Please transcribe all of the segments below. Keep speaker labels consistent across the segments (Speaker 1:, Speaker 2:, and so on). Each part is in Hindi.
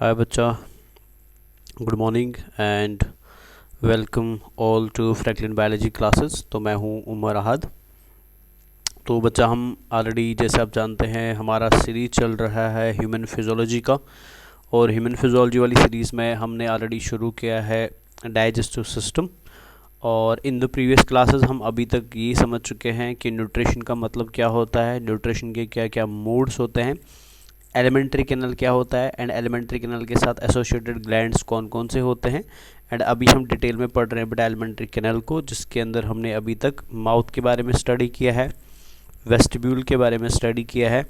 Speaker 1: Hi बच्चा, good morning and welcome all to Franklin biology classes. तो मैं हूं उमर अहद। तो बच्चा, हम ऑलरेडी जैसे आप जानते हैं हमारा सीरीज चल रहा है ह्यूमन फिजियोलॉजी का, और ह्यूमन फिजियोलॉजी वाली सीरीज़ में हमने ऑलरेडी शुरू किया है डाइजेस्टिव सिस्टम। और इन द प्रीवियस क्लासेस हम अभी तक ये समझ चुके हैं कि न्यूट्रिशन का मतलब क्या होता है, न्यूट्रिशन के क्या क्या मोड्स होते हैं, एलिमेंट्री कैनल क्या होता है, एंड एलिमेंट्री कैनल के साथ एसोसिएटेड ग्लैंड्स कौन कौन से होते हैं। एंड अभी हम डिटेल में पढ़ रहे हैं बेटा एलिमेंट्री कैनल को, जिसके अंदर हमने अभी तक माउथ के बारे में स्टडी किया है, वेस्टिब्यूल के बारे में स्टडी किया है,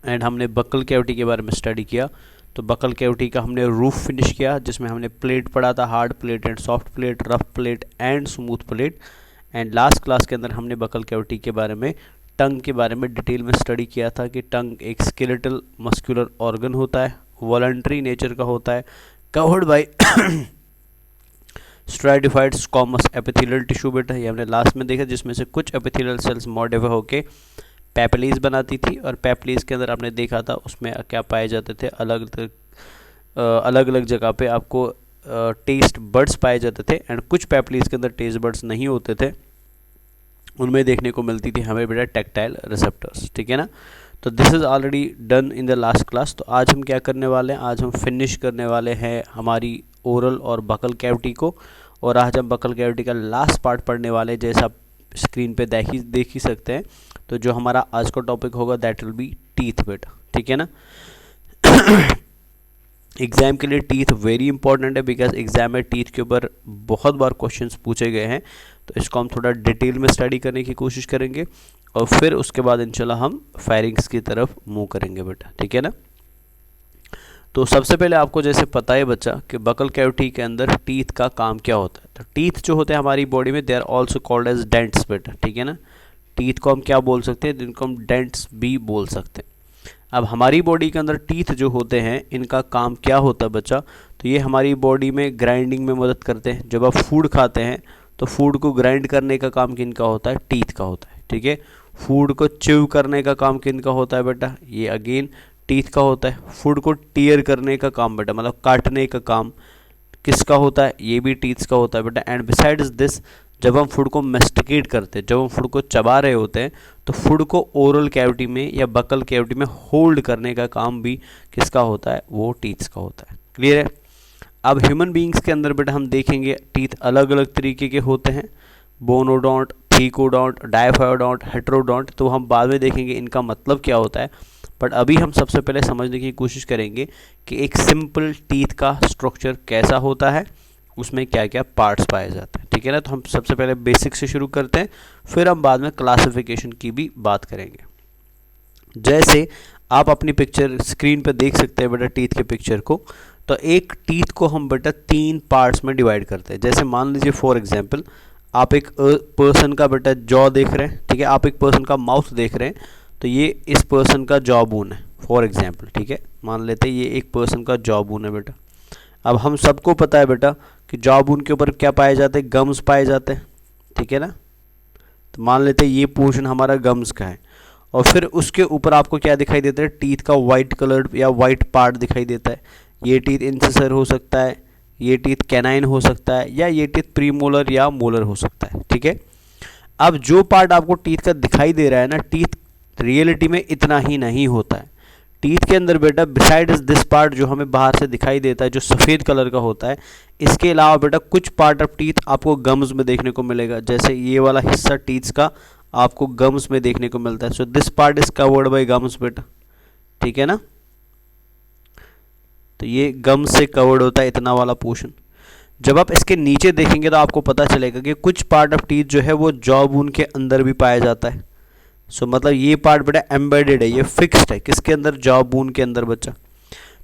Speaker 1: एंड हमने बकल कैविटी के बारे में स्टडी किया। तो बकल कैविटी का हमने रूफ फिनिश किया, जिसमें हमने प्लेट पढ़ा था, hard plate and soft plate, rough plate and smooth plate. And last class के अंदर हमने बकल कैविटी के बारे में, टंग के बारे में डिटेल में स्टडी किया था कि टंग एक स्केलेटल मस्कुलर ऑर्गन होता है, वॉलंटरी नेचर का होता है, covered by stratified squamous epithelial tissue बेटा, ये हमने लास्ट में देखा, जिसमें से कुछ एपिथेलियल सेल्स मॉडिफाई होके पैपिलीज बनाती थी। और पैपिलीज के अंदर आपने देखा था उसमें क्या पाए जाते थे, अलग अलग जगह पे आपको टेस्ट बर्ड्स पाए जाते थे, एंड कुछ पैपिलीज के अंदर टेस्ट बर्ड्स नहीं होते थे, उनमें देखने को मिलती थी हमें बेटा टैक्टाइल रिसेप्टर्स। ठीक है ना। तो this is already done in the last class. तो आज हम क्या करने वाले हैं, आज हम फिनिश करने वाले हैं हमारी ओरल और बकल कैविटी को, और आज हम बकल कैविटी का लास्ट पार्ट पढ़ने वाले हैं, जैसा आप स्क्रीन पे देख ही सकते हैं। तो जो हमारा आज का टॉपिक होगा दैट विल बी टीथ बेटा। ठीक है ना। एग्ज़ाम के लिए टीथ वेरी इंपॉर्टेंट है, बिकॉज एग्ज़ाम में टीथ के ऊपर बहुत बार क्वेश्चंस पूछे गए हैं। तो इसको हम थोड़ा डिटेल में स्टडी करने की कोशिश करेंगे, और फिर उसके बाद इंशाल्लाह हम फायरिंग्स की तरफ मूव करेंगे बेटा। ठीक है ना। तो सबसे पहले आपको जैसे पता है बच्चा कि बकल कैविटी के अंदर टीथ का काम क्या होता है। तो टीथ जो होते हैं हमारी बॉडी में, they are also called as dents बेटा। ठीक है ना। टीथ को हम क्या बोल सकते हैं, जिनको हम डेंट्स भी बोल सकते हैं। अब हमारी बॉडी के अंदर टीथ जो होते हैं, इनका काम क्या होता है बच्चा, तो ये हमारी बॉडी में ग्राइंडिंग में मदद करते हैं। जब आप फूड खाते हैं तो फूड को ग्राइंड करने का काम किनका होता है, टीथ का होता है। ठीक है। फूड को च्यू करने का काम किनका होता है बेटा, ये अगेन टीथ का होता है। फूड को टीयर करने का काम बेटा, मतलब काटने का काम किसका होता है, ये भी टीथ का होता है बेटा। एंड बिसाइड्स दिस, जब हम फूड को मेस्टिकेट करते हैं, जब हम फूड को चबा रहे होते हैं, तो फूड को ओरल कैविटी में या बकल कैविटी में होल्ड करने का काम भी किसका होता है, वो टीथ का होता है। क्लियर है। अब ह्यूमन बीइंग्स के अंदर बेटा हम देखेंगे टीथ अलग अलग तरीके के होते हैं, बोनोडोंट, थीकोडोंट, डायफायोडोंट, हेटेरोडोंट। तो हम बाद में देखेंगे इनका मतलब क्या होता है, बट अभी हम सबसे पहले समझने की कोशिश करेंगे कि एक सिंपल टीथ का स्ट्रक्चर कैसा होता है, उसमें क्या क्या पार्ट्स पाए जाते हैं। ठीक है ना। तो हम सबसे पहले बेसिक से शुरू करते हैं, फिर हम बाद में क्लासिफिकेशन की भी बात करेंगे। जैसे आप अपनी पिक्चर स्क्रीन पर देख सकते हैं बेटा टीथ के पिक्चर को। तो एक टीथ को हम बेटा 3 पार्ट्स में डिवाइड करते हैं। जैसे मान लीजिए फॉर एग्जांपल आप एक पर्सन का बेटा जॉ देख रहे हैं। ठीक है। आप एक पर्सन का माउथ देख रहे हैं, तो ये इस पर्सन का जॉ बोन है फॉर एग्जांपल। ठीक है। मान लेते हैं ये एक पर्सन का जॉ बोन है बेटा। अब हम सबको पता है बेटा कि जॉ बोन के ऊपर क्या पाए जाते हैं, गम्स पाए जाते हैं। ठीक है ना। तो मान लेते हैं ये पोर्शन हमारा गम्स का है, और फिर उसके ऊपर आपको क्या दिखाई देता है, टीथ का वाइट कलर्ड या वाइट पार्ट दिखाई देता है। ये टीथ इंसिसर हो सकता है, ये टीथ कैनाइन हो सकता है, या ये टीथ प्रीमोलर या मोलर हो सकता है। ठीक है। अब जो पार्ट आपको टीथ का दिखाई दे रहा है ना, टीथ रियलिटी में इतना ही नहीं होता है। टीथ के अंदर बेटा बिसाइड्स दिस पार्ट जो हमें बाहर से दिखाई देता है, जो सफ़ेद कलर का होता है, इसके अलावा बेटा कुछ पार्ट ऑफ टीथ आपको गम्स में देखने को मिलेगा। जैसे ये वाला हिस्सा टीथ का आपको गम्स में देखने को मिलता है। So this part is covered by gums बेटा। ठीक है ना। तो ये गम्स से कवर्ड होता है इतना वाला पोर्शन। जब आप इसके नीचे देखेंगे तो आपको पता चलेगा कि कुछ पार्ट ऑफ टीथ जो है वो जॉ बोन के अंदर भी पाया जाता है। सो मतलब ये पार्ट बेटा एम्बेडेड है, ये फिक्स्ड है किसके अंदर, जॉ बोन के अंदर बच्चा।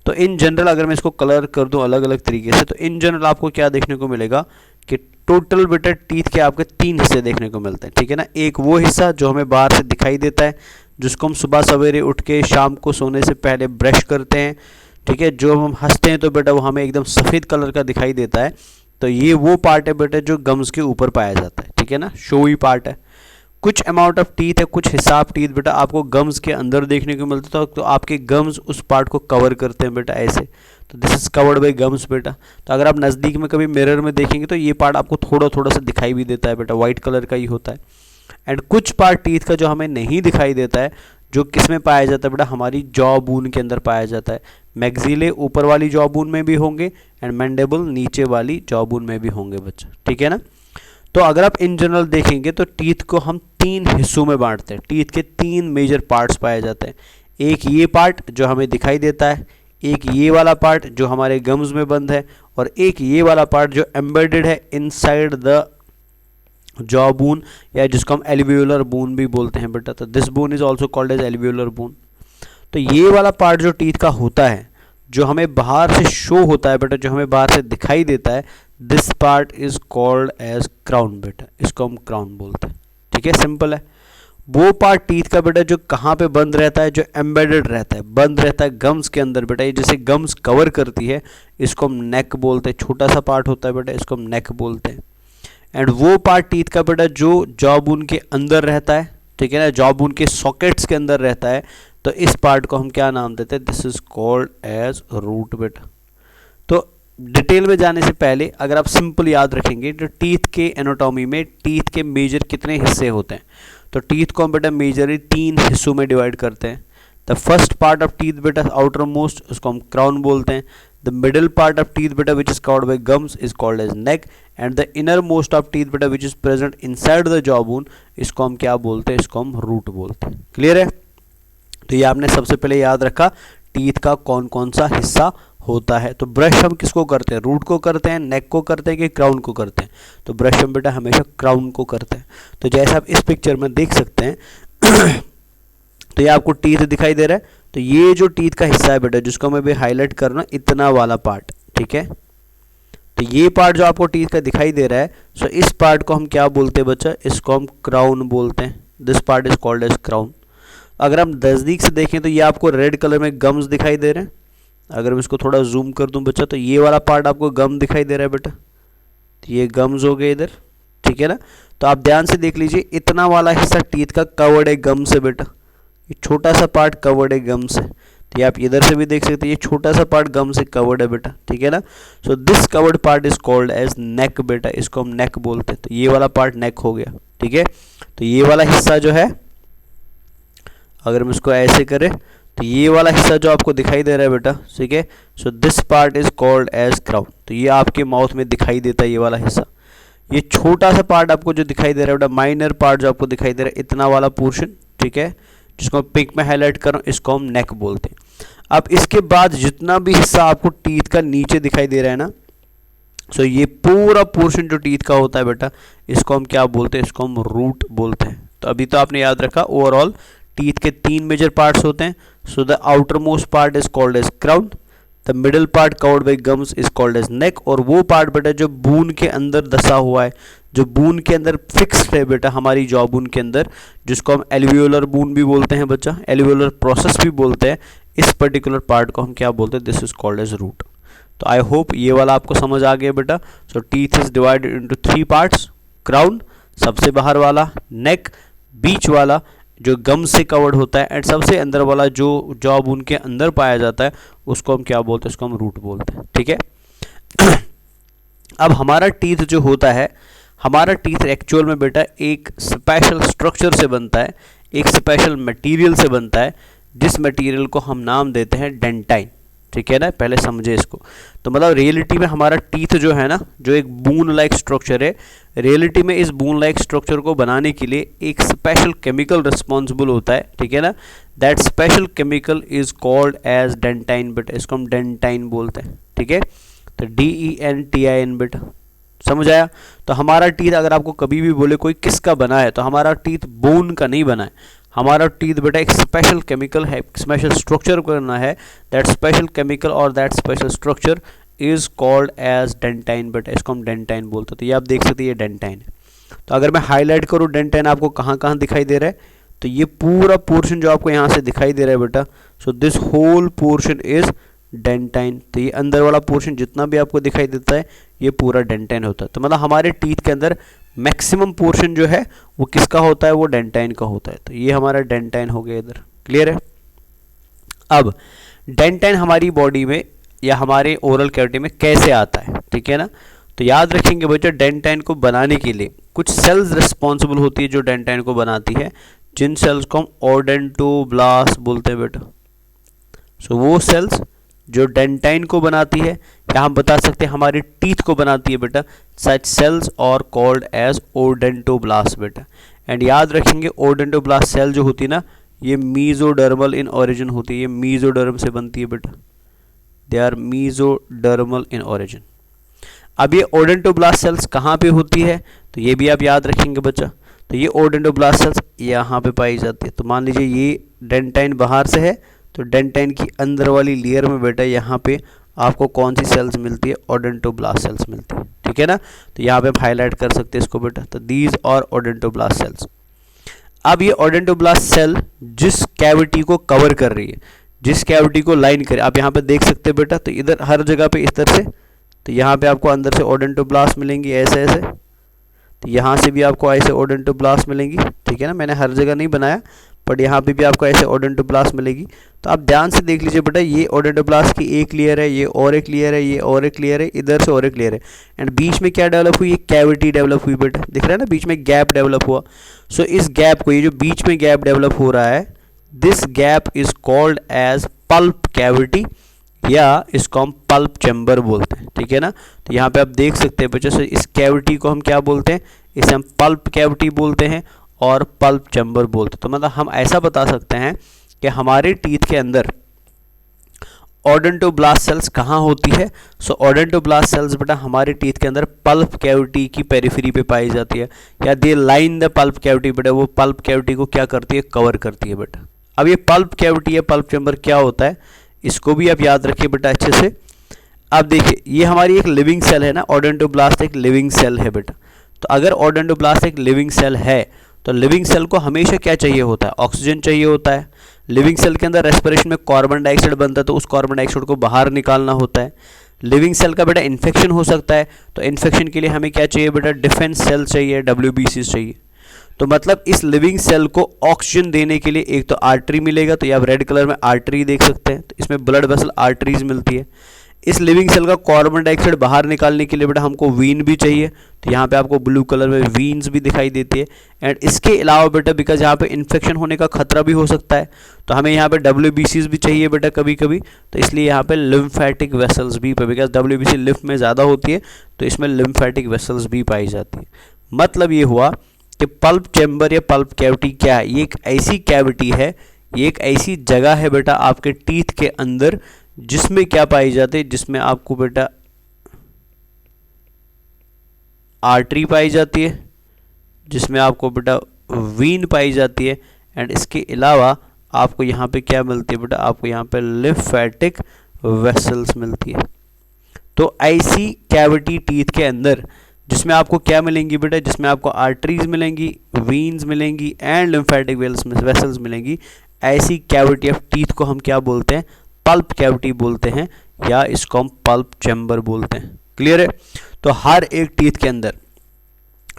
Speaker 1: तो इन जनरल अगर मैं इसको कलर कर दूं अलग अलग तरीके से, तो इन जनरल आपको क्या देखने को मिलेगा कि टोटल बेटा टीथ के आपके 3 हिस्से देखने को मिलते हैं। ठीक है ना। एक वो हिस्सा जो हमें बाहर से दिखाई देता है, जिसको हम सुबह सवेरे उठ के शाम को सोने से पहले ब्रश करते हैं। ठीक है। जो हम हंसते हैं तो बेटा वो हमें एकदम सफ़ेद कलर का दिखाई देता है। तो ये वो पार्ट है बेटा जो गम्स के ऊपर पाया जाता है। ठीक है ना। शोई पार्ट है। कुछ अमाउंट ऑफ टीथ है, कुछ हिसाब टीथ बेटा आपको गम्स के अंदर देखने को मिलता था, तो आपके गम्स उस पार्ट को कवर करते हैं बेटा ऐसे, तो this is covered by gums बेटा। तो अगर आप नज़दीक में कभी मिरर में देखेंगे तो ये पार्ट आपको थोड़ा थोड़ा सा दिखाई भी देता है बेटा, वाइट कलर का ही होता है। एंड कुछ पार्ट टीथ का जो हमें नहीं दिखाई देता है, जो किस में पाया जाता है बेटा, हमारी जॉ बून के अंदर पाया जाता है। मैग्जिले ऊपर वाली जॉ बून में भी होंगे एंड मैंडेबल नीचे वाली जॉ बून में भी होंगे बच्चा, ठीक है ना। तो अगर आप इन जनरल देखेंगे तो टीथ को हम 3 हिस्सों में बांटते हैं। टीथ के 3 मेजर पार्ट्स पाए जाते हैं। एक ये पार्ट जो हमें दिखाई देता है, एक ये वाला पार्ट जो हमारे गम्स में बंद है, और एक ये वाला पार्ट जो एम्बेडेड है इनसाइड द जॉ बून, या जिसको हम एल्वियोलर बून भी बोलते हैं बेटा। तो this bone is also called as alveolar bone. तो ये वाला पार्ट जो टीथ का होता है, जो हमें बाहर से शो होता है बेटा, जो हमें बाहर से दिखाई देता है, this part is called as crown बेटा, इसको हम क्राउन बोलते हैं, ठीक है, सिंपल है। वो पार्ट टीथ का बेटा जो कहाँ पे बंद रहता है, जो एम्बेडेड रहता है, बंद रहता है गम्स के अंदर बेटा, ये जैसे गम्स कवर करती है, इसको हम नेक बोलते हैं। छोटा सा पार्ट होता है बेटा, इसको हम नेक बोलते हैं। एंड वो पार्ट टीथ का बेटा जो जॉ बून के अंदर रहता है, ठीक है ना, जॉ बून के सॉकेट्स के अंदर रहता है, तो इस पार्ट को हम क्या नाम देते हैं, this is called as root बेटा। तो डिटेल में जाने से पहले अगर आप सिंपल याद रखेंगे तो टीथ के एनाटॉमी में टीथ के मेजर कितने हिस्से होते हैं, तो टीथ को हम बेटा मेजरली 3 हिस्सों में डिवाइड करते हैं। The first part of teeth बेटा आउटर मोस्ट, उसको हम क्राउन बोलते हैं। The middle part of teeth बेटा which is covered by gums is called as neck, and the inner most of teeth बेटा which is present inside the jaw bone, इसको हम क्या बोलते हैं, इसको हम रूट बोलते हैं। क्लियर है। तो ये आपने सबसे पहले याद रखा टीथ का कौन कौन सा हिस्सा होता है। तो ब्रश हम किसको करते हैं, रूट को करते हैं, नेक को करते हैं कि क्राउन को करते हैं, तो ब्रश हम बेटा हमेशा क्राउन को करते हैं। तो जैसे आप इस पिक्चर में देख सकते हैं तो ये आपको टीथ दिखाई दे रहा है, तो ये जो टीथ का हिस्सा है बेटा, जिसको मैं भी हाईलाइट करना, इतना वाला पार्ट, ठीक है। तो ये पार्ट जो आपको टीथ का दिखाई दे रहा है, सो इस पार्ट को हम क्या बोलते हैं बच्चा, इसको हम क्राउन बोलते हैं। This part is called as crown. अगर हम नज़दीक से देखें तो ये आपको रेड कलर में गम्स दिखाई दे रहे हैं। अगर मैं इसको थोड़ा जूम कर दूं बच्चा, तो ये वाला पार्ट आपको गम दिखाई दे रहा है बेटा, तो ये गम्स हो गए इधर, ठीक है ना। तो आप ध्यान से देख लीजिए, इतना वाला हिस्सा टीथ का कवर्ड है गम से बेटा, ये छोटा सा पार्ट कवर्ड है गम से। तो ये आप इधर से भी देख सकते हैं, ये छोटा सा पार्ट गम से कवर्ड है बेटा, ठीक है ना। So this covered part is called as neck बेटा, इसको हम नेक बोलते हैं। तो ये वाला पार्ट नेक हो गया, ठीक है। तो ये वाला हिस्सा जो है, अगर हम इसको ऐसे करें तो ये वाला हिस्सा जो आपको दिखाई दे रहा है बेटा, ठीक है, so this part is called as crown. तो ये आपके माउथ में दिखाई देता है ये वाला हिस्सा। ये छोटा सा पार्ट आपको जो दिखाई दे रहा है बेटा, माइनर पार्ट जो आपको दिखाई दे रहा है, इतना वाला पोर्शन, ठीक है, जिसको पिंक में हाईलाइट कर रहा हूँ, इसको हम नेक बोलते हैं। अब इसके बाद जितना भी हिस्सा आपको टीथ का नीचे दिखाई दे रहा है ना, सो ये पूरा पोर्शन जो टीथ का होता है बेटा, इसको हम क्या बोलते हैं, इसको हम रूट बोलते हैं। तो अभी तो आपने याद रखा ओवरऑल टीथ के 3 मेजर पार्ट्स होते हैं। So the outer most part is called as crown, the middle part covered by gums is called as neck, और वो पार्ट बेटा जो बून के अंदर दसा हुआ है, जो बून के अंदर फिक्स्ड है बेटा हमारी जॉ बून के अंदर, जिसको हम एल्वियोलर बून भी बोलते हैं बच्चा, एल्वियोलर प्रोसेस भी बोलते हैं, इस पर्टिकुलर पार्ट को हम क्या बोलते हैं, this is called as root. तो आई होप ये वाला आपको समझ आ गया बेटा। So teeth is divided into 3 parts, crown सबसे बाहर वाला, नेक बीच वाला जो गम से कवर्ड होता है, एंड सबसे अंदर वाला जो जॉ बून के अंदर पाया जाता है, उसको हम क्या बोलते हैं, उसको हम रूट बोलते हैं, ठीक है। अब हमारा टीथ जो होता है, हमारा टीथ एक्चुअल में बेटा एक स्पेशल स्ट्रक्चर से बनता है, एक स्पेशल मटेरियल से बनता है, जिस मटेरियल को हम नाम देते हैं डेंटाइन, ठीक है ना। पहले समझे इसको। तो मतलब रियलिटी में हमारा टीथ जो है ना, जो एक बून लाइक स्ट्रक्चर है, रियलिटी में इस बून लाइक स्ट्रक्चर को बनाने के लिए एक स्पेशल केमिकल रिस्पॉन्सिबल होता है, ठीक है ना। That special chemical is called as dentine बेटा, इसको हम डेंटाइन बोलते हैं, ठीक है। तो DENTIN बेटा, समझ आया। तो हमारा टीथ अगर आपको कभी भी बोले कोई किसका बना है, तो हमारा टीथ बोन का नहीं बना है, हमारा टीथ बेटा एक स्पेशल केमिकल है, स्पेशल स्ट्रक्चर करना है। दैट स्पेशल केमिकल और that special structure is called as dentine बेटा, इसको हम डेंटाइन बोलते हैं। तो ये आप देख सकते हैं, ये डेंटाइन है। तो अगर मैं हाईलाइट करूँ डेंटाइन आपको कहाँ कहाँ दिखाई दे रहा है, तो ये पूरा पोर्शन जो आपको यहाँ से दिखाई दे रहा है बेटा, so this whole portion is dentine. तो ये अंदर वाला पोर्शन जितना भी आपको दिखाई देता है, ये पूरा डेंटाइन होता है। तो मतलब हमारे टीथ के अंदर मैक्सिमम पोर्शन जो है वो किसका होता है, वो डेंटाइन का होता है। तो ये हमारा डेंटाइन हो गया इधर, क्लियर है। अब डेंटाइन हमारी बॉडी में या हमारे ओरल कैविटी में कैसे आता है, ठीक है ना। तो याद रखेंगे बच्चा, डेंटाइन को बनाने के लिए कुछ सेल्स रिस्पॉन्सिबल होती है जो डेंटाइन को बनाती है, जिन सेल्स को हम ओडेंटोब्लास्ट बोलते हैं बेटा। सो वो सेल्स जो डेंटाइन को बनाती है, या हम बता सकते हैं हमारे टीथ को बनाती है बेटा, सच सेल्स और कॉल्ड एज ओडेंटोब्लास्ट बेटा। एंड याद रखेंगे ओडेंटोब्लास्ट सेल जो होती है ना, ये मीजोडर्मल इन ओरिजिन होती है, ये मीजोडर्म से बनती है बेटा, they are mesodermal in origin. अब ये ओडेंटोब्लास्ट सेल्स कहाँ पे होती है, तो ये भी आप याद रखेंगे बच्चा। तो ये ओडेंटोब्लास्ट सेल्स यहाँ पे पाई जाती है। तो मान लीजिए ये डेंटाइन बाहर से है, तो डेंटाइन की अंदर वाली लेयर में बेटा यहाँ पे आपको कौन सी सेल्स मिलती है, ओडेंटोब्लास्ट सेल्स मिलती है, ठीक है ना। तो यहाँ पे आप हाईलाइट कर सकते हैं इसको बेटा। तो दीज और ओडेंटोब्लास्ट सेल्स। अब ये ओडेंटोब्लास्ट सेल जिस कैविटी को कवर कर रही है, जिस कैविटी को लाइन करे, आप यहाँ पे देख सकते हैं बेटा। तो इधर हर जगह पे इस तरह से, तो यहाँ पे आपको अंदर से ओडेंटोब्लास्ट मिलेंगी ऐसे ऐसे, तो यहाँ से भी आपको ऐसे ओडेंटोब्लास्ट मिलेंगी, ठीक है ना। मैंने हर जगह नहीं बनाया, बट यहाँ पे भी आपको ऐसे ओडेंटोब्लास्ट मिलेगी। तो आप ध्यान से देख लीजिए बेटा, ये ओडेंटोब्लास्ट की एक लेयर है, ये और एक लेयर है, ये और एक लेयर है, इधर से और एक लेयर है, एंड बीच में क्या डेवलप हुई, ये कैविटी डेवलप हुई बेटा, दिख रहा है ना, बीच में गैप डेवलप हुआ। सो इस गैप को, ये जो बीच में गैप डेवलप हो रहा है, this gap is called as pulp cavity, या इसको हम पल्प चैम्बर बोलते हैं, ठीक है ना। तो यहाँ पे आप देख सकते हैं बच्चों, इस कैविटी को हम क्या बोलते हैं, इसे हम पल्प कैविटी बोलते हैं और पल्प चैम्बर बोलते हैं। तो मतलब हम ऐसा बता सकते हैं कि हमारे टीथ के अंदर ओडेंटोब्लास्ट सेल्स कहाँ होती है। सो ओडेंटोब्लास्ट सेल्स बेटा हमारे टीथ के अंदर पल्प कैविटी की पेरिफेरी पे पाई जाती है, या दे लाइन द पल्प कैविटी बेटा, वो पल्प कैविटी को क्या करती है, कवर करती है बेटा। अब ये पल्प कैविटी या पल्प चैम्बर क्या होता है, इसको भी आप याद रखिए बेटा अच्छे से। अब देखिए, ये हमारी एक लिविंग सेल है ना, ओडेंटोब्लास्ट एक लिविंग सेल है बेटा। तो अगर ओडेंटोब्लास्ट एक लिविंग सेल है, तो लिविंग सेल को हमेशा क्या चाहिए होता है, ऑक्सीजन चाहिए होता है। लिविंग सेल के अंदर रेस्पिरेशन में कार्बन डाइऑक्साइड बनता है, तो उस कार्बन डाइऑक्साइड को बाहर निकालना होता है। लिविंग सेल का बेटा इन्फेक्शन हो सकता है, तो इन्फेक्शन के लिए हमें क्या चाहिए बेटा, डिफेंस सेल चाहिए, WBCs चाहिए। तो मतलब इस लिविंग सेल को ऑक्सीजन देने के लिए एक तो आर्टरी मिलेगा, तो ये आप रेड कलर में आर्टरी देख सकते हैं, तो इसमें ब्लड वेसल आर्टरीज मिलती है। इस लिविंग सेल का कार्बन डाइऑक्साइड बाहर निकालने के लिए बेटा हमको वीन भी चाहिए, तो यहाँ पे आपको ब्लू कलर में वीन्स भी दिखाई देती है। एंड इसके अलावा बेटा बिकॉज यहाँ पे इन्फेक्शन होने का खतरा भी हो सकता है, तो हमें यहाँ पे WBCs भी चाहिए बेटा कभी कभी, तो इसलिए यहाँ पे लिम्फेटिक वेसल्स भी, बिकॉज WBC लिम्फ में ज़्यादा होती है, तो इसमें लिम्फेटिक वेसल्स भी पाई जाती है। मतलब ये हुआ कि पल्प चैम्बर या पल्प कैविटी क्या है, ये एक ऐसी कैविटी है, ये एक ऐसी जगह है बेटा आपके टीथ के अंदर जिसमें क्या पाई जाती है, जिसमें आपको बेटा आर्टरी पाई जाती है, जिसमें आपको बेटा वीन पाई जाती है, एंड इसके अलावा आपको यहाँ पे क्या मिलती है बेटा, आपको यहाँ पे लिम्फेटिक वेसल्स मिलती है। तो ऐसी कैविटी टीथ के अंदर जिसमें आपको क्या मिलेंगी बेटा, जिसमें आपको आर्टरीज मिलेंगी, वीन्स मिलेंगी एंड लिम्फेटिक वेसल्स मिलेंगी, ऐसी कैविटी ऑफ टीथ को हम क्या बोलते हैं, पल्प कैविटी बोलते हैं, या इसको हम पल्प चैम्बर बोलते हैं। क्लियर है। तो हर एक टीथ के अंदर,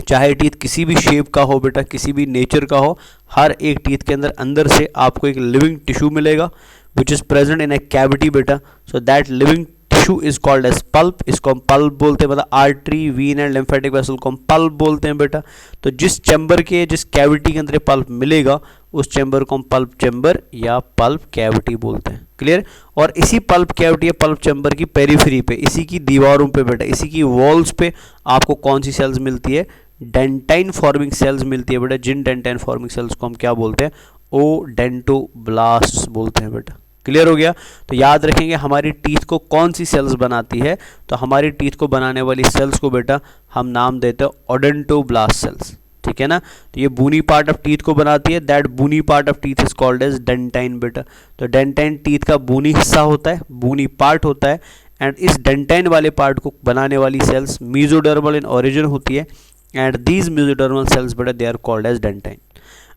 Speaker 1: चाहे टीथ किसी भी शेप का हो बेटा, किसी भी नेचर का हो, हर एक टीथ के अंदर अंदर से आपको एक लिविंग टिश्यू मिलेगा which is present in a cavity बेटा। So that living tissue is called as pulp, इसको हम पल्प बोलते हैं, मतलब artery, vein and lymphatic vessel को हम पल्प बोलते हैं बेटा। तो जिस चैम्बर के, जिस कैविटी के अंदर पल्प मिलेगा, उस चैम्बर को हम पल्प चैम्बर या पल्प कैविटी बोलते हैं। क्लियर। और इसी पल्प कैविटी या पल्प चैम्बर की पेरिफेरी पे, इसी की दीवारों पे बेटा, इसी की वॉल्स पे आपको कौन सी सेल्स मिलती है, डेंटाइन फॉर्मिंग सेल्स मिलती है बेटा, जिन डेंटाइन फॉर्मिंग सेल्स को हम क्या बोलते हैं, ओडेंटोब्लास्ट बोलते हैं बेटा। क्लियर हो गया। तो याद रखेंगे हमारी टीथ को कौन सी सेल्स बनाती है, तो हमारी टीथ को बनाने वाली सेल्स को बेटा हम नाम देते हैं ओडेंटोब्लास्ट सेल्स, ठीक है ना। तो ये बूनी पार्ट ऑफ टीथ को बनाती है, that bony part of teeth is called as dentine बेटा। तो डेंटाइन टीथ का बूनी हिस्सा होता है, बूनी पार्ट होता है, एंड इस डेंटाइन वाले पार्ट को बनाने वाली सेल्स मीजोडर्मल इन ओरिजिन होती है, एंड दीज मीजोडर्मल सेल्स बेटा they are called as dentine.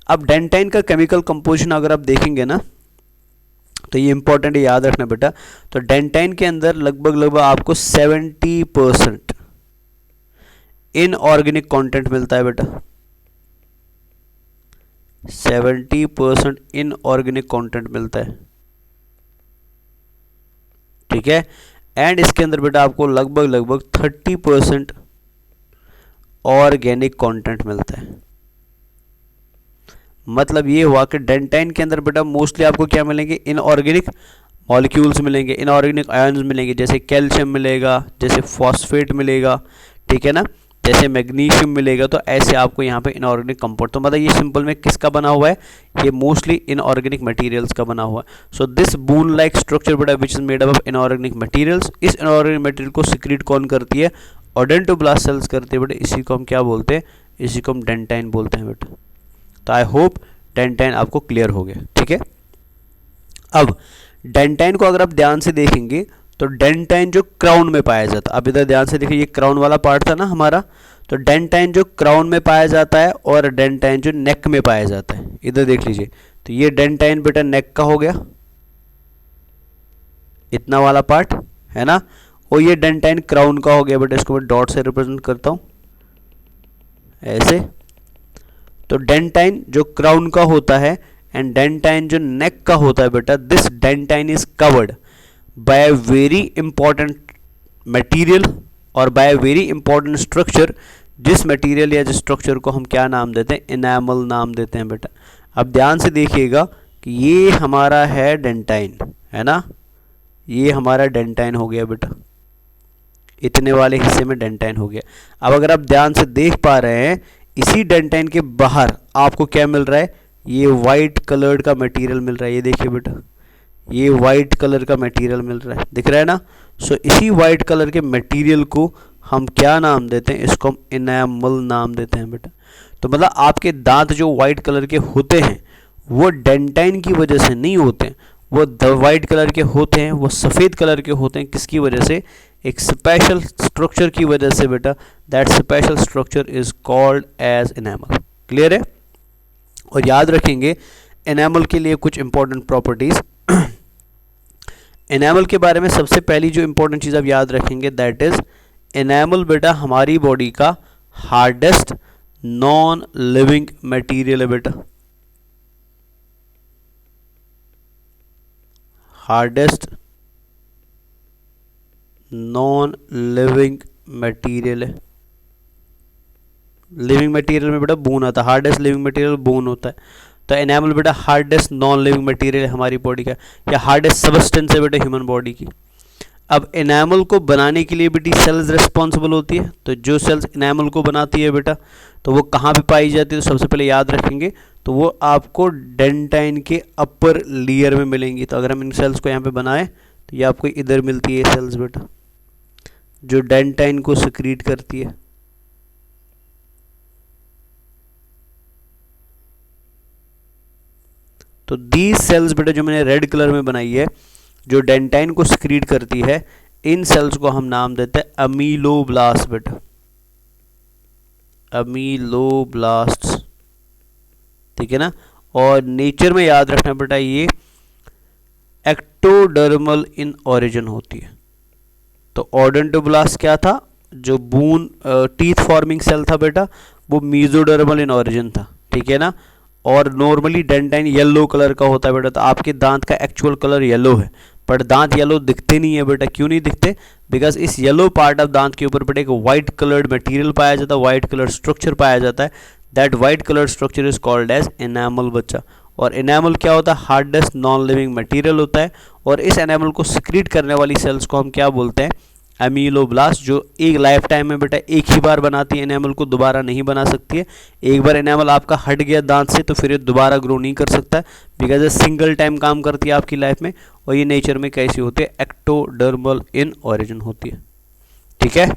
Speaker 1: अब डेंटाइन का केमिकल कंपोजिशन अगर आप देखेंगे ना, तो ये इंपॉर्टेंट है, याद रखना बेटा। तो डेंटाइन के अंदर लगभग आपको 70% इनऑर्गेनिक कंटेंट मिलता है बेटा, 70% इनऑर्गेनिक कंटेंट मिलता है, ठीक है। एंड इसके अंदर बेटा आपको लगभग 30% ऑर्गेनिक कंटेंट मिलता है। मतलब ये हुआ कि डेंटाइन के अंदर बेटा मोस्टली आपको क्या मिलेंगे, इनऑर्गेनिक मॉलिक्यूल्स मिलेंगे, इनऑर्गेनिक आयन्स मिलेंगे, जैसे कैल्शियम मिलेगा, जैसे फॉस्फेट मिलेगा, ठीक है ना, जैसे मैग्नीशियम मिलेगा। तो ऐसे आपको यहाँ पे इनऑर्गेनिक कंपाउंड, तो मतलब ये सिंपल में किसका बना हुआ है, ये मोस्टली इनऑर्गेनिक मटेरियल्स का बना हुआ है। So this bone like structure बेटा which is made up of inorganic materials, इस इनऑर्गेनिक मटेरियल को सिक्रीट कौन करती है, ओडेंटोब्लास्ट सेल्स करते हैं बेटा। इसी को हम क्या बोलते हैं, इसी को हम डेंटाइन बोलते हैं बेटा। तो आई होप डेंटाइन आपको क्लियर हो गया, ठीक है। अब डेंटाइन को अगर आप ध्यान से देखेंगे तो डेंटाइन जो क्राउन में पाया जाता है, अब इधर ध्यान से देखिए, ये क्राउन वाला पार्ट था ना हमारा, तो डेंटाइन जो क्राउन में पाया जाता है और डेंटाइन जो नेक में पाया जाता है, इधर देख लीजिए। तो ये डेंटाइन बेटा नेक का हो गया, इतना वाला पार्ट है ना, और ये डेंटाइन क्राउन का हो गया बेटा। इसको मैं डॉट से रिप्रेजेंट करता हूं ऐसे। तो डेंटाइन जो क्राउन का होता है एंड डेंटाइन जो नेक का होता है बेटा, this dentine is covered by a very important material और by a very important structure, जिस मटेरियल या जिस स्ट्रक्चर को हम क्या नाम देते हैं, इनेमल नाम देते हैं बेटा। अब ध्यान से देखिएगा कि ये हमारा है डेंटाइन, है ना, ये हमारा डेंटाइन हो गया बेटा, इतने वाले हिस्से में डेंटाइन हो गया। अब अगर आप ध्यान से देख पा रहे हैं, इसी डेंटाइन के बाहर आपको क्या मिल रहा है, ये वाइट कलर्ड का मटेरियल मिल रहा है, ये देखिए बेटा, ये वाइट कलर का मटेरियल मिल रहा है, दिख रहा है ना। सो इसी वाइट कलर के मटेरियल को हम क्या नाम देते हैं, इसको हम इनेमल नाम देते हैं बेटा। तो मतलब आपके दांत जो वाइट कलर के होते हैं वो डेंटाइन की वजह से नहीं होते हैं, वो वाइट कलर के होते हैं, वो सफ़ेद कलर के होते हैं, किसकी वजह से, एक स्पेशल स्ट्रक्चर की वजह से बेटा। That special structure is called as enamel. Clear है। और याद रखेंगे एनामल के लिए कुछ इंपॉर्टेंट प्रॉपर्टीज। एनामल के बारे में सबसे पहली जो इंपॉर्टेंट चीज़ आप याद रखेंगे, दैट इज एनामल बेटा हमारी बॉडी का हार्डेस्ट नॉन लिविंग मटेरियल है बेटा, हार्डेस्ट नॉन लिविंग मटेरियल है। लिविंग मटेरियल में बेटा बोन आता है, हार्डेस्ट लिविंग मटेरियल बोन होता है। तो एनामल बेटा हार्डेस्ट नॉन लिविंग मटेरियल है हमारी बॉडी का, या हार्डेस्ट सबस्टेंस है बेटा ह्यूमन बॉडी की। अब एनामल को बनाने के लिए बेटी सेल्स रिस्पॉन्सिबल होती है। तो जो सेल्स एनामल को बनाती है बेटा, तो वो कहाँ पे पाई जाती है, तो सबसे पहले याद रखेंगे तो वो आपको डेंटाइन के अपर लेयर में मिलेंगी। तो अगर हम इन सेल्स को यहाँ पे बनाएं तो ये आपको इधर मिलती है सेल्स बेटा, जो डेंटाइन को सिक्रीट करती है। तो दीज सेल्स बेटा जो मैंने रेड कलर में बनाई है, जो डेंटाइन को सिक्रीट करती है, इन सेल्स को हम नाम देते हैं अमीलोब्लास्ट बेटा, अमीलोब्लास्ट्स, ठीक है ना। और नेचर में याद रखना बेटा ये एक्टोडर्मल इन ओरिजिन होती है। तो ओडेंटोब्लास्ट क्या था, जो बून टीथ फॉर्मिंग सेल था बेटा, वो मीजोडर्मल इन ओरिजिन था, ठीक है ना। और नॉर्मली डेंटाइन येलो कलर का होता है बेटा। तो आपके दांत का एक्चुअल कलर येलो है, पर दांत येलो दिखते नहीं है बेटा। क्यों नहीं दिखते, बिकॉज इस येलो पार्ट ऑफ दांत के ऊपर बेटा एक वाइट कलर्ड मटेरियल पाया जाता है, वाइट कलर स्ट्रक्चर पाया जाता है। That white colour structure is called as enamel बच्चा। और एनामल क्या होता है, हार्डेस्ट नॉन लिविंग मटेरियल होता है। और इस एनामल को सिक्रीट करने वाली सेल्स को हम क्या बोलते हैं, अमीलोब्लास्ट, जो एक लाइफ टाइम में बेटा एक ही बार बनाती है एनामल को, दोबारा नहीं बना सकती है। एक बार एनामल आपका हट गया दांत से तो फिर ये दोबारा ग्रो नहीं कर सकता, बिकॉज ये सिंगल टाइम काम करती है आपकी लाइफ में। और ये नेचर में कैसी होती है, एक्टोडर्मल इन ओरिजिन होती है, ठीक है।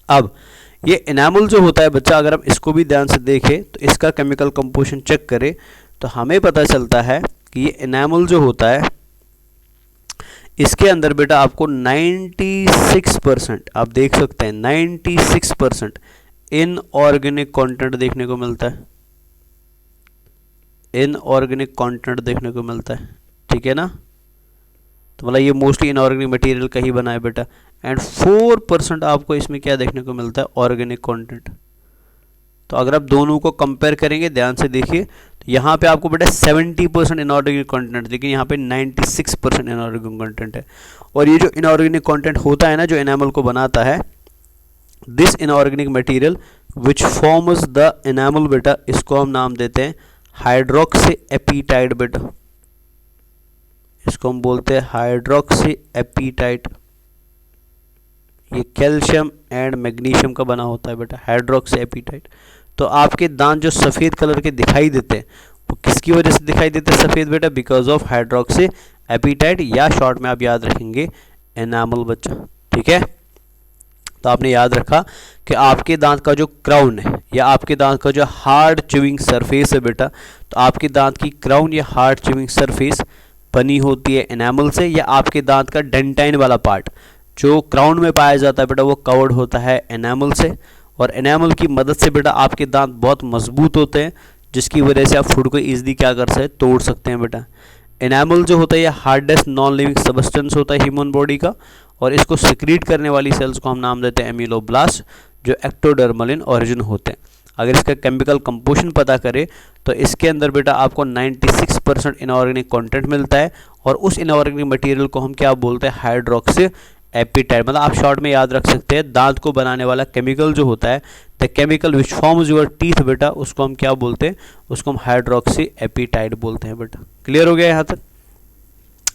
Speaker 1: अब ये एनामल जो होता है बच्चा, अगर हम इसको भी ध्यान से देखें तो इसका केमिकल कंपोजिशन चेक करें तो हमें पता चलता है कि ये एनामल जो होता है इसके अंदर बेटा आपको 96%, आप देख सकते हैं 96% इनऑर्गेनिक कंटेंट देखने को मिलता है, इनऑर्गेनिक कंटेंट देखने को मिलता है, ठीक है ना। तो मतलब ये मोस्टली इनऑर्गेनिक मटेरियल का ही बना है बेटा। एंड 4% आपको इसमें क्या देखने को मिलता है, ऑर्गेनिक कंटेंट। तो अगर आप दोनों को कंपेयर करेंगे, ध्यान से देखिए, तो यहाँ पे आपको बेटा 70% इनऑर्गेनिक कंटेंट, लेकिन यहाँ पे 96% इनऑर्गेनिक कंटेंट है। और ये जो इनऑर्गेनिक कंटेंट होता है ना, जो एनामल को बनाता है, this inorganic material which forms the enamel बेटा, इसको हम नाम देते हैं हाइड्रोक्सी एपीटाइट बेटा, इसको हम बोलते हैं हाइड्रोक्सी एपीटाइट। ये कैल्शियम एंड मैग्नीशियम का बना होता है बेटा, हाइड्रोक्सी एपीटाइट। तो आपके दांत जो सफ़ेद कलर के दिखाई देते हैं, वो किसकी वजह से दिखाई देते हैं सफ़ेद बेटा, बिकॉज ऑफ हाइड्रोक्सी एपीटाइट, या शॉर्ट में आप याद रखेंगे एनामल बच्चा। ठीक है, तो आपने याद रखा कि आपके दांत का जो क्राउन है या आपके दांत का जो हार्ड च्यूइंग सरफेस है बेटा, तो आपके दांत की क्राउन या हार्ड च्यूइंग सरफेस बनी होती है एनामल से, या आपके दांत का डेंटाइन वाला पार्ट जो क्राउन में पाया जाता है बेटा, वो कवर्ड होता है एनामल से। और एनामल की मदद से बेटा आपके दांत बहुत मजबूत होते हैं, जिसकी वजह से आप फूड को ईजिली क्या कर सकते हैं, तोड़ सकते हैं बेटा। एनामल जो होता है ये हार्डेस्ट नॉन लिविंग सब्सटेंस होता है ह्यूमन बॉडी का, और इसको सिक्रीट करने वाली सेल्स को हम नाम देते हैं एमिलोब्लास्ट, जो एक्टोडर्मल इन ओरिजिन होते हैं। अगर इसका केमिकल कंपोजिशन पता करें तो इसके अंदर बेटा आपको 96% इनऑर्गेनिक कंटेंट मिलता है, और उस इनऑर्गेनिक मटेरियल को हम क्या बोलते हैं, हाइड्रोक्सी एपीटाइट। मतलब आप शॉर्ट में याद रख सकते हैं, दांत को बनाने वाला केमिकल जो होता है, the chemical which forms your teeth बेटा, उसको हम क्या बोलते हैं, उसको हम हाइड्रोक्सी एपीटाइट बोलते हैं बेटा। क्लियर हो गया यहाँ तक?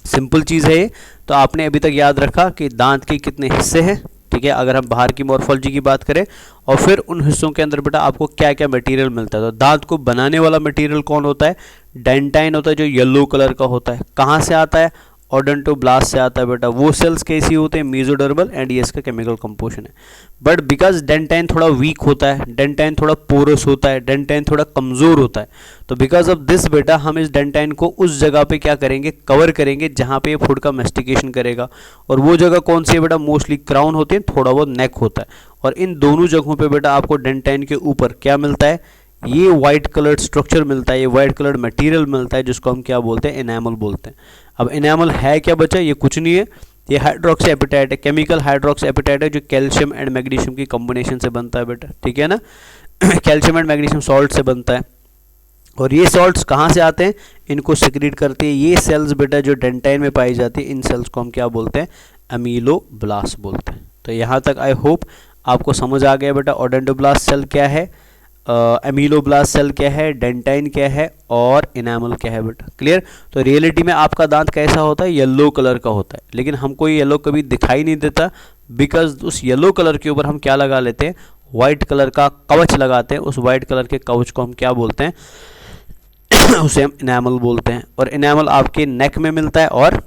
Speaker 1: सिंपल चीज़ है ये। तो आपने अभी तक याद रखा कि दांत के कितने हिस्से हैं, ठीक है, अगर हम बाहर की मॉर्फोलॉजी की बात करें, और फिर उन हिस्सों के अंदर बेटा आपको क्या क्या मटेरियल मिलता है। तो दांत को बनाने वाला मटेरियल कौन होता है, डेंटाइन होता है, जो येलो कलर का होता है। कहाँ से आता है, ओडोंटोब्लास्ट से आता है बेटा। वो सेल्स कैसी होते हैं, मेसोडर्मल, एंड ये इसका केमिकल कंपोजिशन है। बट बिकॉज डेंटाइन थोड़ा वीक होता है, डेंटाइन थोड़ा पोरस होता है, डेंटाइन थोड़ा कमज़ोर होता है, तो बिकॉज ऑफ दिस बेटा हम इस डेंटाइन को उस जगह पे क्या करेंगे, कवर करेंगे जहाँ पे ये फूड का मेस्टिकेशन करेगा। और वो जगह कौन सी है बेटा, मोस्टली क्राउन होती है, थोड़ा बहुत नेक होता है। और इन दोनों जगहों पे बेटा आपको डेंटाइन के ऊपर क्या मिलता है, ये वाइट कलर्ड स्ट्रक्चर मिलता है, ये वाइट कलर्ड मटेरियल मिलता है, जिसको हम क्या बोलते हैं, एनामल बोलते हैं। अब एनामल है क्या बच्चा, ये कुछ नहीं है, ये हाइड्रोक्सी एपीटाइट है, केमिकल हाइड्रोक्सी एपीटाइट है, जो कैल्शियम एंड मैग्नीशियम की कॉम्बिनेशन से बनता है बेटा। ठीक है ना, कैल्शियम एंड मैग्नीशियम सॉल्ट से बनता है। और ये सॉल्ट्स कहाँ से आते हैं, इनको सिक्रीट करती है ये सेल्स बेटा, जो डेंटाइन में पाई जाती है। इन सेल्स को हम क्या बोलते हैं, एमिलोब्लास्ट बोलते हैं। तो यहाँ तक आई होप आपको समझ आ गया बेटा, ओडोंटोब्लास्ट सेल क्या है, एमिलोब्लास्ट सेल क्या है, डेंटाइन क्या है, और एनामल क्या है बेटा। क्लियर? तो रियलिटी में आपका दांत कैसा होता है, येलो कलर का होता है, लेकिन हमको ये येलो कभी दिखाई नहीं देता, बिकॉज उस येलो कलर के ऊपर हम क्या लगा लेते हैं, वाइट कलर का कवच लगाते हैं। उस वाइट कलर के कवच को हम क्या बोलते हैं, उसे हम एनामल बोलते हैं। और एनामल आपके नेक में मिलता है और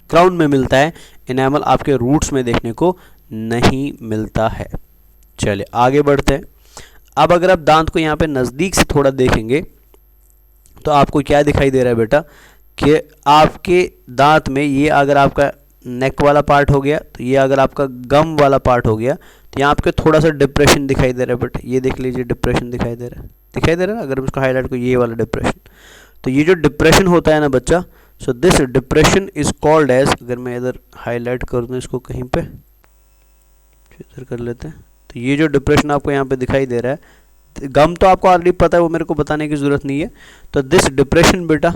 Speaker 1: क्राउन में मिलता है, एनामल आपके रूट्स में देखने को नहीं मिलता है। चलिए आगे बढ़ते हैं। अब अगर आप दांत को यहाँ पे नज़दीक से थोड़ा देखेंगे तो आपको क्या दिखाई दे रहा है बेटा, कि आपके दांत में ये अगर आपका नेक वाला पार्ट हो गया, तो ये अगर आपका गम वाला पार्ट हो गया, तो यहाँ आपके थोड़ा सा डिप्रेशन दिखाई दे रहा है बेटा। ये देख लीजिए, डिप्रेशन दिखाई दे रहा है। अगर हम इसको हाईलाइट को, ये वाला डिप्रेशन, तो ये जो डिप्रेशन होता है ना बच्चा, so this depression is called as, अगर मैं इधर हाईलाइट कर दूँ इसको कहीं पे, इधर कर लेते हैं, तो ये जो डिप्रेशन आपको यहाँ पे दिखाई दे रहा है, गम तो आपको ऑलरेडी पता है, वो मेरे को बताने की ज़रूरत नहीं है। तो दिस डिप्रेशन बेटा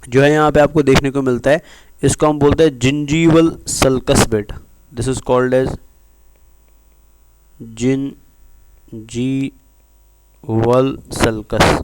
Speaker 1: जो है यहाँ पे आपको देखने को मिलता है, इसको हम बोलते हैं जिंजीवल सल्कस बेटा। This is called as gingival sulcus.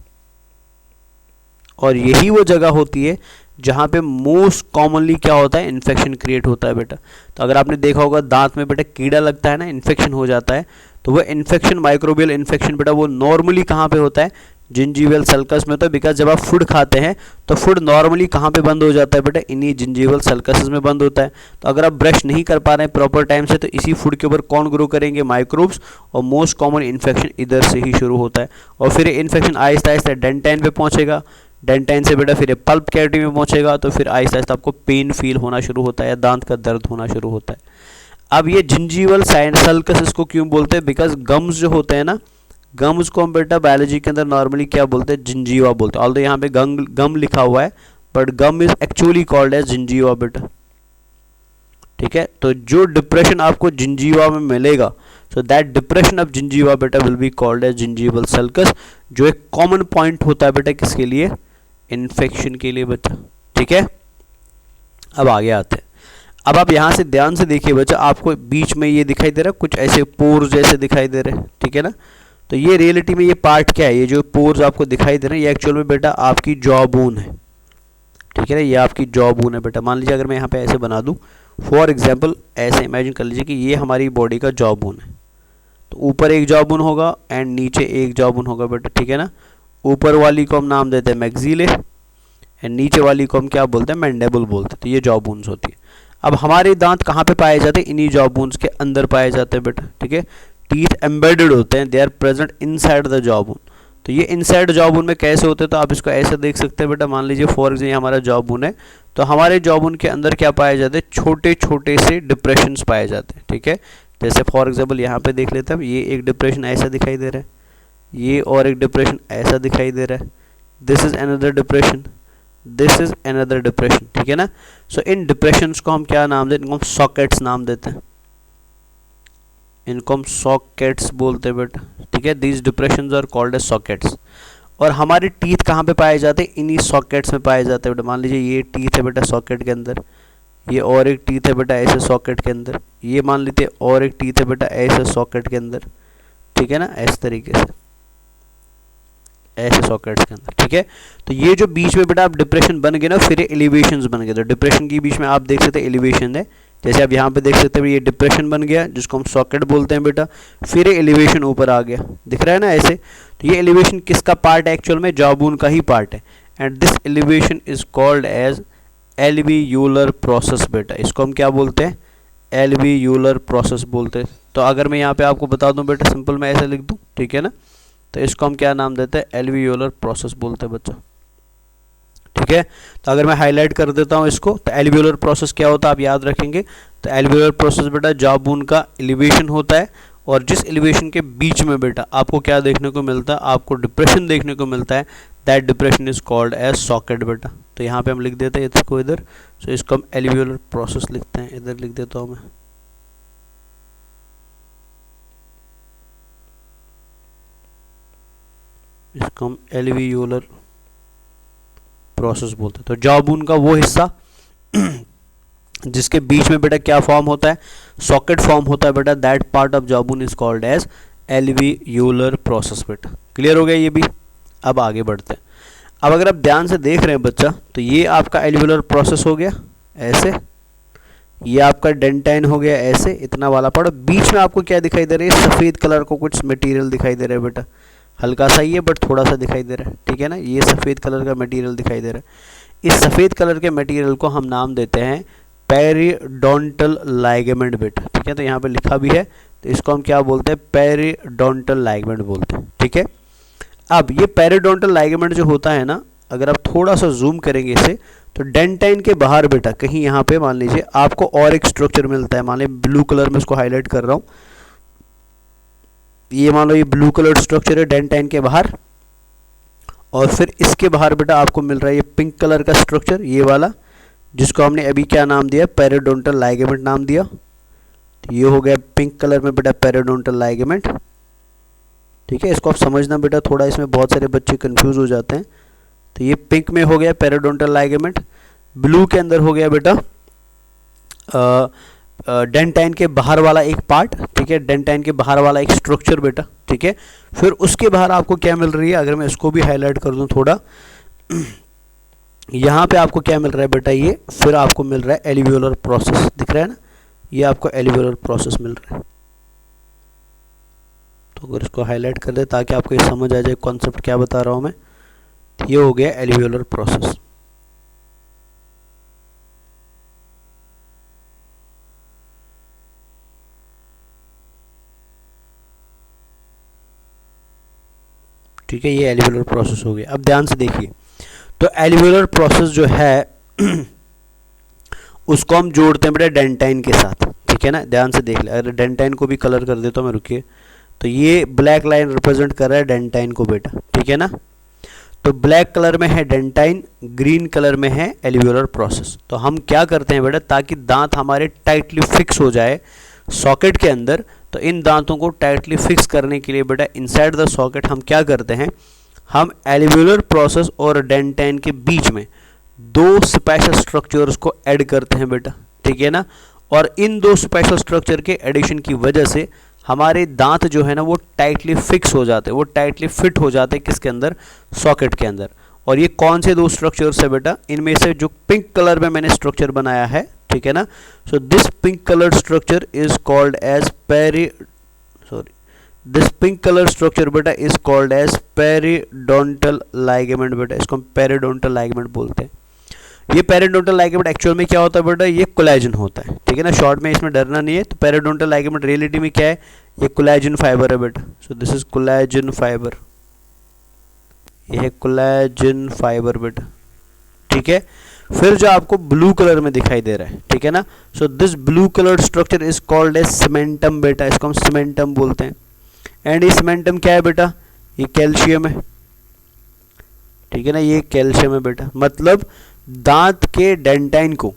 Speaker 1: और यही वो जगह होती है जहाँ पे मोस्ट कॉमनली क्या होता है, इन्फेक्शन क्रिएट होता है बेटा। तो अगर आपने देखा होगा दांत में बेटा कीड़ा लगता है ना, इन्फेक्शन हो जाता है, तो वो इन्फेक्शन, माइक्रोबियल इन्फेक्शन बेटा, वो नॉर्मली कहाँ पे होता है, जिंजीवल सल्कस में होता है। बिकॉज जब आप फूड खाते हैं तो फूड नॉर्मली कहाँ पे बंद हो जाता है बेटा, इन्हीं जिंजीवल सल्कस में बंद होता है। तो अगर आप ब्रश नहीं कर पा रहे हैं प्रॉपर टाइम से, तो इसी फूड के ऊपर कौन ग्रो करेंगे, माइक्रोब्स, और मोस्ट कॉमन इन्फेक्शन इधर से ही शुरू होता है। और फिर इन्फेक्शन आहिस्ता आहिस्ता डेंटाइन पे पहुँचेगा, डेंटाइन से बेटा फिर पल्प कैविटी में पहुंचेगा, तो फिर आहिस्ता आहिस्ता आपको पेन फील होना शुरू होता है, या दांत का दर्द होना शुरू होता है। अब ये जिंजीवल सल्कस इसको क्यों बोलते हैं, बिकॉज गम्स जो होते हैं ना, गम्स को हम बेटा बायोलॉजी के अंदर नॉर्मली क्या बोलते हैं, जिंजीवा बोलते हैं। ऑल्दो यहाँ पे गम लिखा हुआ है, but gum is actually called as gingiva बेटा। ठीक है। तो जो डिप्रेशन आपको जिंजीवा में मिलेगा, so that depression of gingiva बेटा will be called as gingival sulcus, जो एक कॉमन पॉइंट होता है बेटा किसके लिए, इन्फेक्शन के लिए बच्चा, ठीक है। अब आगे आते हैं। अब आप यहाँ से ध्यान से देखिए बच्चा, आपको बीच में ये दिखाई दे रहा है कुछ ऐसे पोर्स जैसे दिखाई दे रहे हैं, ठीक है ना। तो ये रियलिटी में ये पार्ट क्या है, ये जो पोर्स आपको दिखाई दे रहे हैं ये एक्चुअल में बेटा आपकी जॉ बोन है, ठीक है ना। ये आपकी जॉ बोन है बेटा। मान लीजिए अगर मैं यहाँ पे ऐसे बना दूँ, फॉर एग्जाम्पल ऐसे इमेजिन कर लीजिए कि ये हमारी बॉडी का जॉ बोन है। तो ऊपर एक जॉ बोन होगा एंड नीचे एक जॉ बोन होगा बेटा, ठीक है ना। ऊपर वाली को हम नाम देते हैं मैक्सिले एंड नीचे वाली को हम क्या बोलते हैं, मैंडेबल बोलते हैं। तो ये जॉ बोन्स होती है। अब हमारे दांत कहाँ पे पाए जाते हैं, इन्हीं जॉ बोन्स के अंदर पाए जाते हैं बेटा, ठीक है। टीथ एम्बेडेड होते हैं, they are present inside the jaw bone. तो ये इनसाइड जॉ बोन में कैसे होते हैं, तो आप इसको ऐसे देख सकते हैं बेटा। मान लीजिए फॉर एग्जाम्पल हमारा जॉ बोन है, तो हमारे जॉ बोन के अंदर क्या पाए जाते हैं, छोटे छोटे से डिप्रेशंस पाए जाते हैं, ठीक है। जैसे फॉर एग्जाम्पल यहाँ पे देख लेते हैं, ये एक डिप्रेशन ऐसा दिखाई दे रहा है, ये और एक डिप्रेशन ऐसा दिखाई दे रहा है, this is another depression, this is another depression, ठीक है ना। सो इन डिप्रेशंस को हम क्या नाम देते हैं, इनको हम सॉकेट्स नाम देते हैं, इनको हम सॉकेट्स बोलते हैं बेटा, ठीक है। These depressions are called as sockets. और हमारे टीथ कहाँ पे पाए जाते हैं, इन्हीं सॉकेट्स में पाए जाते हैं बेटा। मान लीजिए ये टीथ है बेटा सॉकेट के अंदर, ये और एक टीथ है बेटा ऐसे सॉकेट के अंदर, ये मान लीजिए और एक टीथ है बेटा ऐसे सॉकेट के अंदर, ठीक है ना, इस तरीके से ऐसे सॉकेट्स के अंदर, ठीक है। तो ये जो बीच में बेटा आप डिप्रेशन बन गए ना, फिर ये एलिवेशंस बन गए। तो डिप्रेशन के बीच में आप देख सकते हैं एलिवेशन है, जैसे आप यहाँ पे देख सकते हैं ये डिप्रेशन बन गया जिसको हम सॉकेट बोलते हैं बेटा, फिर ये एलिवेशन ऊपर आ गया, दिख रहा है ना ऐसे। तो ये एलिवेशन किसका पार्ट है, एक्चुअल में जॉ बोन का ही पार्ट है। And this elevation is called as alveolar process बेटा। इसको हम क्या बोलते हैं, एल्वियोलर प्रोसेस बोलते हैं। तो अगर मैं यहाँ पे आपको बता दूं बेटा, सिंपल मैं ऐसे लिख दूं, ठीक है ना, तो इसको हम क्या नाम देते हैं, एल्वियोलर प्रोसेस बोलते हैं बच्चा, ठीक है। तो अगर मैं हाईलाइट कर देता हूँ इसको, तो एल्वियोलर प्रोसेस क्या होता है आप याद रखेंगे। तो एल्वियोलर प्रोसेस बेटा जॉ बोन का एलिवेशन होता है, और जिस एलिवेशन के बीच में बेटा आपको क्या देखने को मिलता है, आपको डिप्रेशन देखने को मिलता है, that depression is called as socket बेटा। तो यहाँ पे हम लिख देते हैं इसको इधर, सो इसको हम एल्वियोलर प्रोसेस लिखते हैं, इधर लिख देता हूँ मैं, इसको हम एल्वियोलर प्रोसेस बोलते हैं। तो जॉ बोन का वो हिस्सा जिसके बीच में बेटा क्या फॉर्म होता है, सॉकेट फॉर्म होता है बेटा, that part of jaw bone is called as alveolar process बेटा। क्लियर हो गया ये भी। अब आगे बढ़ते हैं। अब अगर आप ध्यान से देख रहे हैं बच्चा, तो ये आपका एल्वियोलर प्रोसेस हो गया ऐसे, ये आपका डेंटाइन हो गया ऐसे, इतना वाला पार्ट। बीच में आपको क्या दिखाई दे रहा है, सफ़ेद कलर को कुछ मटेरियल दिखाई दे रहा है बेटा, हल्का सा ही है बट थोड़ा सा दिखाई दे रहा है, ठीक है ना। ये सफ़ेद कलर का मटेरियल दिखाई दे रहा है। इस सफ़ेद कलर के मटेरियल को हम नाम देते हैं पेरिडोंटल लाइगामेंट बेटा, ठीक है। तो यहाँ पे लिखा भी है, तो इसको हम क्या बोलते हैं, पेरिडोंटल लाइगामेंट बोलते हैं, ठीक है। अब ये पेरिडोंटल लाइगामेंट जो होता है ना, अगर आप थोड़ा सा जूम करेंगे इसे, तो डेंटाइन के बाहर बेटा कहीं यहाँ पे मान लीजिए आपको और एक स्ट्रक्चर मिलता है। मान लीजिए ब्लू कलर में इसको हाईलाइट कर रहा हूँ, ये मान लो ये ब्लू कलर स्ट्रक्चर है डेंटाइन के बाहर, और फिर इसके बाहर बेटा आपको मिल रहा है ये पिंक कलर का स्ट्रक्चर, ये वाला, जिसको हमने अभी क्या नाम दिया, पेरिडोंटल लाइगामेंट नाम दिया। तो ये हो गया पिंक कलर में बेटा पेरिडोंटल लाइगामेंट, ठीक है। इसको आप समझना बेटा, थोड़ा इसमें बहुत सारे बच्चे कंफ्यूज हो जाते हैं। तो ये पिंक में हो गया पेरिडोंटल लाइगामेंट, ब्लू के अंदर हो गया बेटा डेंटाइन के बाहर वाला एक पार्ट, ठीक है, डेंटाइन के बाहर वाला एक स्ट्रक्चर बेटा, ठीक है। फिर उसके बाहर आपको क्या मिल रही है, अगर मैं इसको भी हाईलाइट कर दूं थोड़ा, यहाँ पे आपको क्या मिल रहा है बेटा, ये फिर आपको मिल रहा है एल्वियोलर प्रोसेस, दिख रहा है ना, ये आपको एल्वियोलर प्रोसेस मिल रहा है। तो अगर इसको हाईलाइट कर दे ताकि आपको ये समझ आ जाए कॉन्सेप्ट क्या बता रहा हूँ मैं, ये हो गया एल्वियोलर प्रोसेस। ठीक है, ये एल्वियोलर प्रोसेस हो गया। अब ध्यान से देखिए, तो एल्वियोलर प्रोसेस जो है उसको हम जोड़ते हैं बेटा डेंटाइन के साथ, ठीक है ना। ध्यान से देख ले, अगर डेंटाइन को भी कलर कर देता हूँ मैं, रुकिए, तो ये ब्लैक लाइन रिप्रेजेंट कर रहा है डेंटाइन को बेटा, ठीक है ना। तो ब्लैक कलर में है डेंटाइन, ग्रीन कलर में है एल्वियोलर प्रोसेस। तो हम क्या करते हैं बेटा, ताकि दांत हमारे टाइटली फिक्स हो जाए सॉकेट के अंदर, तो इन दांतों को टाइटली फिक्स करने के लिए बेटा इनसाइड द सॉकेट हम क्या करते हैं, हम एल्वियोलर प्रोसेस और डेंटाइन के बीच में दो स्पेशल स्ट्रक्चर्स को ऐड करते हैं बेटा, ठीक है ना। और इन दो स्पेशल स्ट्रक्चर के एडिशन की वजह से हमारे दांत जो है ना वो टाइटली फिक्स हो जाते हैं, वो टाइटली फिट हो जाते हैं किसके अंदर, सॉकेट के अंदर। और ये कौन से दो स्ट्रक्चर्स है बेटा, इनमें से जो पिंक कलर में मैंने स्ट्रक्चर बनाया है, ठीक है ना। So this pink colour structure is called as this pink colour structure बेटा is called as periodontal ligament बेटा, इसको हम पेरिडोंटल लाइगामेंट बोलते हैं। ये पेरिडोंटल लाइगामेंट एक्चुअल में क्या होता है बेटा, ये कोलेजन होता है, ठीक है ना। शॉर्ट में इसमें डरना नहीं है। तो पेरिडोंटल लाइगामेंट रियलिटी में क्या है, ये कोलेजन फाइबर है बेटा। So this is collagen fibre, ये है कोलेजन फाइबर बेटा, ठीक है। फिर जो आपको ब्लू कलर में दिखाई दे रहा है, ठीक है ना, so this blue colour structure is called as cementum बेटा, इसको हम सीमेंटम बोलते हैं। एंड ये सीमेंटम क्या है बेटा, ये कैल्शियम है, ठीक है ना, ये कैल्शियम है बेटा। मतलब दांत के डेंटाइन को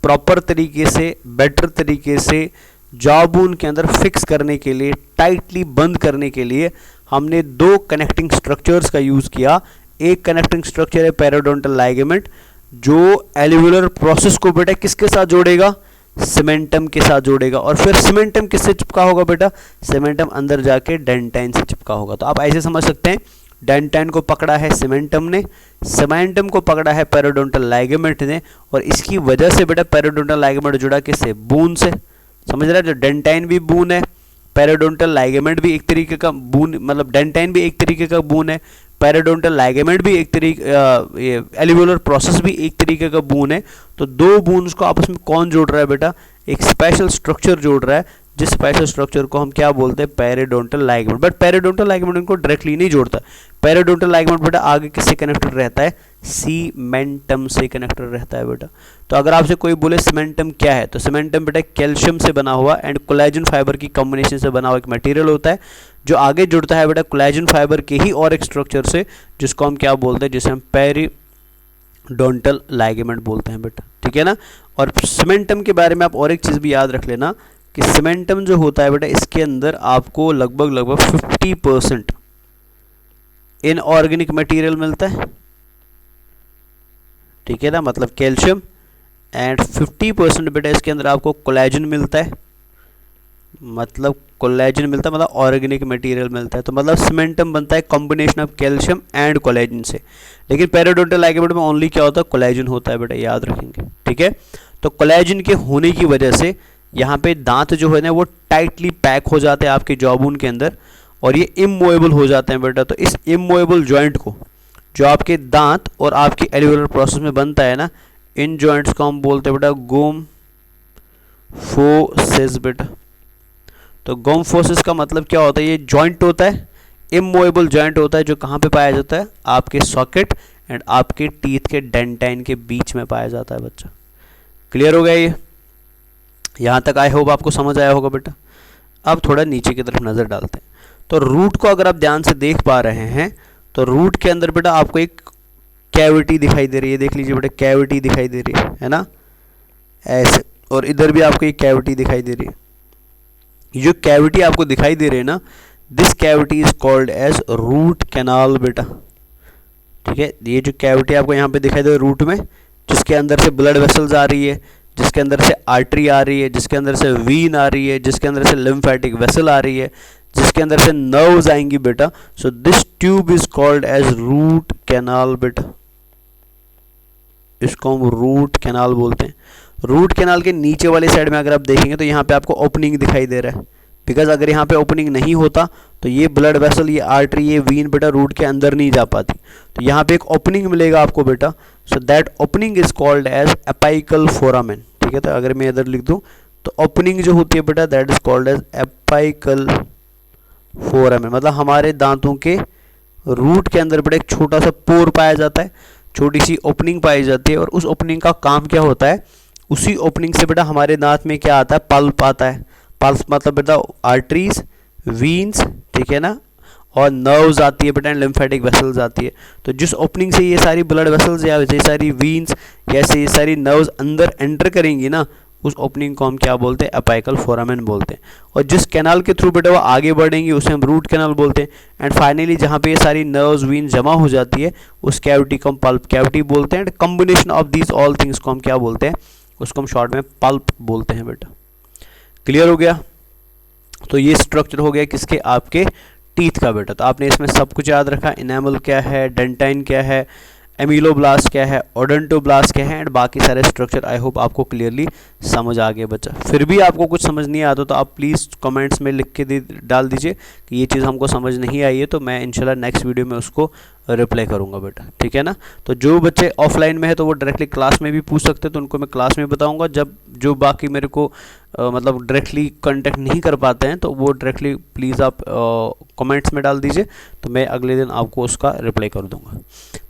Speaker 1: प्रॉपर तरीके से, बेटर तरीके से जॉबून के अंदर फिक्स करने के लिए, टाइटली बंद करने के लिए हमने दो कनेक्टिंग स्ट्रक्चर्स का यूज किया। एक कनेक्टिंग स्ट्रक्चर है पेरिडोंटल लाइगामेंट, जो एल्वियोलर प्रोसेस को बेटा किसके साथ जोड़ेगा, सीमेंटम के साथ जोड़ेगा। और फिर सीमेंटम किससे चिपका होगा बेटा, सीमेंटम अंदर जाके डेंटाइन से चिपका होगा। तो आप ऐसे समझ सकते हैं, डेंटाइन को पकड़ा है सीमेंटम ने, सीमेंटम को पकड़ा है पेरिडोंटल लाइगामेंट ने, और इसकी वजह से बेटा पेरिडोंटल लाइगामेंट जुड़ा किससे, बून से। समझ रहा है, जो डेंटाइन भी बून है, पेरिडोंटल लाइगामेंट भी एक तरीके का बून, मतलब डेंटाइन भी एक तरीके का बून है, पेरिडोंटल लाइगामेंट भी एक तरीके, एल्वियोलर प्रोसेस भी एक तरीके का बून है। तो दो बून्स को आपस में कौन जोड़ रहा है बेटा, एक स्पेशल स्ट्रक्चर जोड़ रहा है, जिस स्पेशल स्ट्रक्चर को हम क्या बोलते हैं, पेरिडोंटल लाइगामेंट। बट पेरिडोंटल लाइगामेंट उनको डायरेक्टली नहीं जोड़ता। पेरिडोंटल लाइगामेंट बेटा आगे किससे कनेक्टेड रहता है, सीमेंटम से कनेक्टेड रहता है बेटा। तो अगर आपसे कोई बोले सीमेंटम क्या है, तो सीमेंटम बेटा कैल्शियम से बना हुआ एंड कोलेजन फाइबर की कॉम्बिनेशन से बना हुआ एक मटेरियल होता है, जो आगे जुड़ता है बेटा कोलेजन फाइबर के ही और एक स्ट्रक्चर से, जिसको हम क्या बोलते हैं, जिसे हम पेरिडोंटल लाइगामेंट बोलते हैं बेटा, ठीक है ना। और सीमेंटम के बारे में आप और एक चीज़ भी याद रख लेना कि सीमेंटम जो होता है बेटा, इसके अंदर आपको लगभग 50% इनऑर्गेनिक मटेरियल मिलता है, ठीक है ना, मतलब कैल्शियम, एंड 50% बेटा इसके अंदर आपको कोलेजन मिलता है, मतलब कोलेजन मिलता है, मतलब ऑर्गेनिक मटेरियल मिलता है। तो मतलब सीमेंटम बनता है combination of calcium and collagen से। लेकिन पेरिडोंटल लाइगामेंट में ओनली क्या होता है, कोलेजन होता है बेटा, याद रखेंगे, ठीक है। तो कोलेजन के होने की वजह से यहाँ पे दांत जो है ना वो टाइटली पैक हो जाते हैं आपके जॉबून के अंदर, और ये इमूवेबल हो जाते हैं बेटा। तो इस इमूवेबल जॉइंट को, जो आपके दांत और आपकी एल्वियोलर प्रोसेस में बनता है ना, इन जॉइंट्स को हम बोलते हैं बेटा गोम फोसिस बेटा। तो गोम फोसिस का मतलब क्या होता है, ये जॉइंट होता है, इमूवेबल जॉइंट होता है, जो कहाँ पे पाया जाता है, आपके सॉकेट एंड आपके टीथ के डेंटाइन के बीच में पाया जाता है बच्चा। क्लियर हो गया ये, यहाँ तक आई होप आपको समझ आया होगा बेटा। अब थोड़ा नीचे की तरफ नज़र डालते हैं। तो रूट को अगर आप ध्यान से देख पा रहे हैं, तो रूट के अंदर बेटा आपको एक कैविटी दिखाई दे रही है, देख लीजिए बेटा, कैविटी दिखाई दे रही है ना, ऐसे। और इधर भी आपको एक कैविटी दिखाई दे रही है। जो कैविटी आपको दिखाई दे रही है ना, this cavity is called as root canal बेटा, ठीक है। ये जो कैविटी आपको यहाँ पे दिखाई दे रही है रूट में, जिसके अंदर से ब्लड वेसल्स आ रही है, जिसके अंदर से आर्टरी आ रही है, जिसके अंदर से वीन आ रही है, जिसके अंदर से लिम्फेटिक वेसल आ रही है, जिसके अंदर से नर्व्स आएंगी बेटा। So this tube is called as root canal बेटा, इसको हम रूट कैनाल बोलते हैं। रूट कैनाल के नीचे वाले साइड में अगर आप देखेंगे तो यहाँ पे आपको ओपनिंग दिखाई दे रहा है, बिकॉज अगर यहाँ पे ओपनिंग नहीं होता तो ये ब्लड वेसल, ये आर्टरी, ये वीन बेटा रूट के अंदर नहीं जा पाती। तो यहाँ पे एक ओपनिंग मिलेगा आपको बेटा। So that opening is called as apical foramen, ठीक है। तो अगर मैं इधर लिख दूँ तो ओपनिंग जो होती है बेटा, that is called as apical foramen. मतलब हमारे दांतों के रूट के अंदर बेटा एक छोटा सा पोर पाया जाता है, छोटी सी ओपनिंग पाई जाती है, और उस ओपनिंग का काम क्या होता है, उसी ओपनिंग से बेटा हमारे दांत में क्या आता है, पल्प आता है। पल्प मतलब बेटा आर्टरीज, वीन्स, ठीक है ना, और नर्व्स आती है बेटा, एंड लिम्फेटिक वेसल्स आती है। तो जिस ओपनिंग से ये सारी ब्लड वेसल्स या ये सारी वीन्स या ये सारी नर्व्स अंदर एंटर करेंगी ना, उस ओपनिंग को हम क्या बोलते हैं, अपाइकल फोरामेन बोलते हैं। और जिस कैनाल के थ्रू बेटा वो आगे बढ़ेंगी उसे हम रूट कैनाल बोलते हैं। एंड फाइनली जहाँ पे ये सारी नर्व्स वीन जमा हो जाती है उस कैविटी को हम पल्प कैविटी बोलते हैं। And combination of these all things को हम क्या बोलते हैं, उसको हम शॉर्ट में पल्प बोलते हैं बेटा। क्लियर हो गया? तो ये स्ट्रक्चर हो गया किसके, आपके टीथ का बेटा। तो आपने इसमें सब कुछ याद रखा, इनेमल क्या है, डेंटाइन क्या है, एमिलोब्लास्ट क्या है, ओडोंटोब्लास्ट क्या है, एंड बाकी सारे स्ट्रक्चर आई होप आपको क्लियरली समझ आ गया बच्चा। फिर भी आपको कुछ समझ नहीं आता तो आप प्लीज़ कमेंट्स में लिख के डाल दीजिए कि ये चीज़ हमको समझ नहीं आई है, तो मैं इंशाल्लाह नेक्स्ट वीडियो में उसको रिप्लाई करूंगा बेटा, ठीक है ना। तो जो बच्चे ऑफलाइन में है तो वो डायरेक्टली क्लास में भी पूछ सकते हैं, तो उनको मैं क्लास में बताऊंगा। जब जो बाकी मेरे को मतलब डायरेक्टली कांटेक्ट नहीं कर पाते हैं तो वो डायरेक्टली प्लीज़ आप कमेंट्स में डाल दीजिए, तो मैं अगले दिन आपको उसका रिप्लाई कर दूंगा।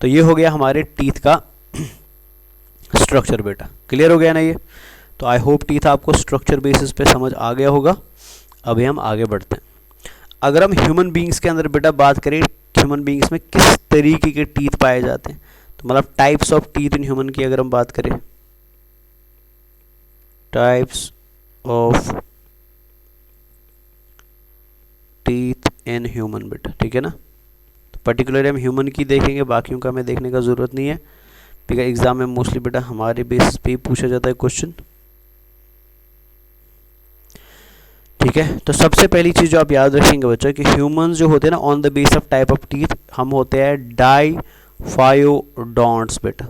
Speaker 1: तो ये हो गया हमारे टीथ का स्ट्रक्चर बेटा। क्लियर हो गया ना ये? तो आई होप टीथ आपको स्ट्रक्चर बेसिस पे समझ आ गया होगा। अभी हम आगे बढ़ते हैं। अगर हम ह्यूमन बींग्स के अंदर बेटा बात करें, ह्यूमन बींग्स में किस तरीके के टीथ पाए जाते हैं, तो मतलब types of teeth in human की अगर हम बात करें, types of teeth in human बेटा, ठीक है ना। तो पर्टिकुलरली हम ह्यूमन की देखेंगे, बाकियों का हमें देखने का ज़रूरत नहीं है, बिकॉज एग्जाम में मोस्टली बेटा हमारे बेसिस पे ही पूछा जाता है क्वेश्चन, ठीक है। तो सबसे पहली चीज़ जो आप याद रखेंगे बच्चों कि ह्यूमंस जो होते हैं ना, on the base of type of teeth हम होते हैं डाइफायोडोंट्स बेटा,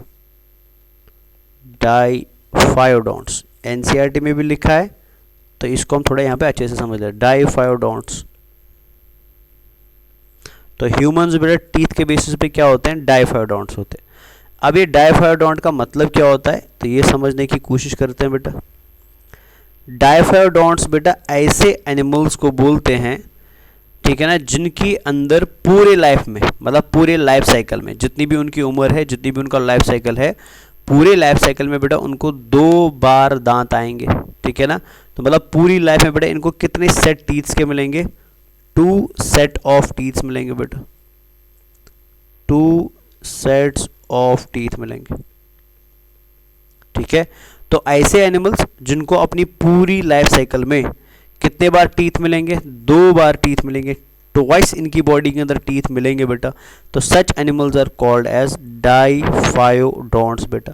Speaker 1: डाइफायोडोंट्स। एनसीईआरटी में भी लिखा है, तो इसको हम थोड़ा यहाँ पे अच्छे से समझ लें, डाइफायोडोंट्स। तो ह्यूमंस बेटा टीथ के बेसिस पे क्या होते हैं, डाइफायोडोंट्स होते हैं। अब ये डाइफायोडोंट का मतलब क्या होता है, तो ये समझने की कोशिश करते हैं बेटा। डाइफायोडोंट्स बेटा ऐसे एनिमल्स को बोलते हैं, ठीक है ना, जिनकी अंदर पूरे लाइफ में, मतलब पूरे लाइफ साइकिल में जितनी भी उनकी उम्र है, जितनी भी उनका लाइफ साइकिल है, पूरे लाइफ साइकिल में बेटा उनको 2 बार दांत आएंगे, ठीक है ना। तो मतलब पूरी लाइफ में बेटा इनको कितने सेट टीथ्स के मिलेंगे, 2 सेट ऑफ टीथ्स मिलेंगे बेटा, 2 सेट्स ऑफ टीथ मिलेंगे, ठीक है। तो ऐसे एनिमल्स जिनको अपनी पूरी लाइफ साइकिल में कितने बार टीथ मिलेंगे, 2 बार टीथ मिलेंगे, ट्वाइस इनकी बॉडी के अंदर टीथ मिलेंगे बेटा, तो such animals are called as diphyodonts बेटा।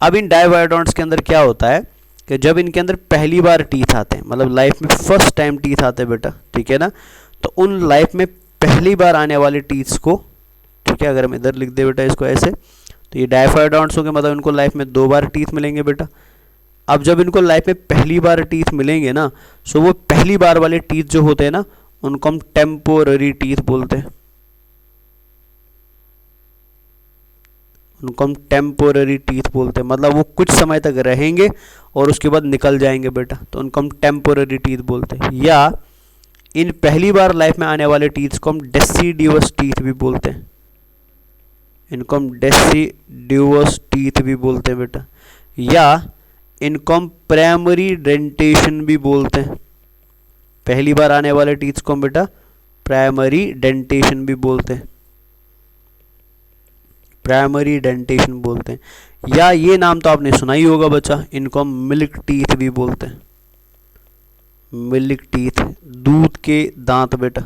Speaker 1: अब इन डाइफायोडोंट्स के अंदर क्या होता है कि जब इनके अंदर पहली बार टीथ आते हैं, मतलब लाइफ में फर्स्ट टाइम टीथ आते हैं बेटा, ठीक है ना, तो उन लाइफ में पहली बार आने वाले टीथ्स को, ठीक है, अगर हम इधर लिख दे बेटा इसको ऐसे, तो ये डाइफायोडोंट्स होंगे, मतलब इनको लाइफ में 2 बार टीथ मिलेंगे बेटा। अब जब इनको लाइफ में पहली बार टीथ मिलेंगे ना, सो वो पहली बार वाले टीथ जो होते हैं ना, उनको हम टेम्पोररी टीथ बोलते हैं, उनको हम टेम्पोररी टीथ बोलते हैं, मतलब वो कुछ समय तक रहेंगे और उसके बाद निकल जाएंगे बेटा, तो उनको हम टेम्पोररी टीथ बोलते हैं। या इन पहली बार लाइफ में आने वाले टीथ को हम डेसिडियस टीथ भी बोलते हैं, इनको हम डेसिडियस टीथ भी बोलते हैं बेटा। या इनको हम प्राइमरी डेंटेशन भी बोलते हैं, पहली बार आने वाले टीथ्स को हम बेटा प्राइमरी डेंटेशन भी बोलते हैं, प्राइमरी डेंटेशन बोलते हैं। या ये नाम तो आपने सुना ही होगा बच्चा, इनको हम मिल्क टीथ भी बोलते हैं, मिल्क टीथ, दूध के दांत बेटा,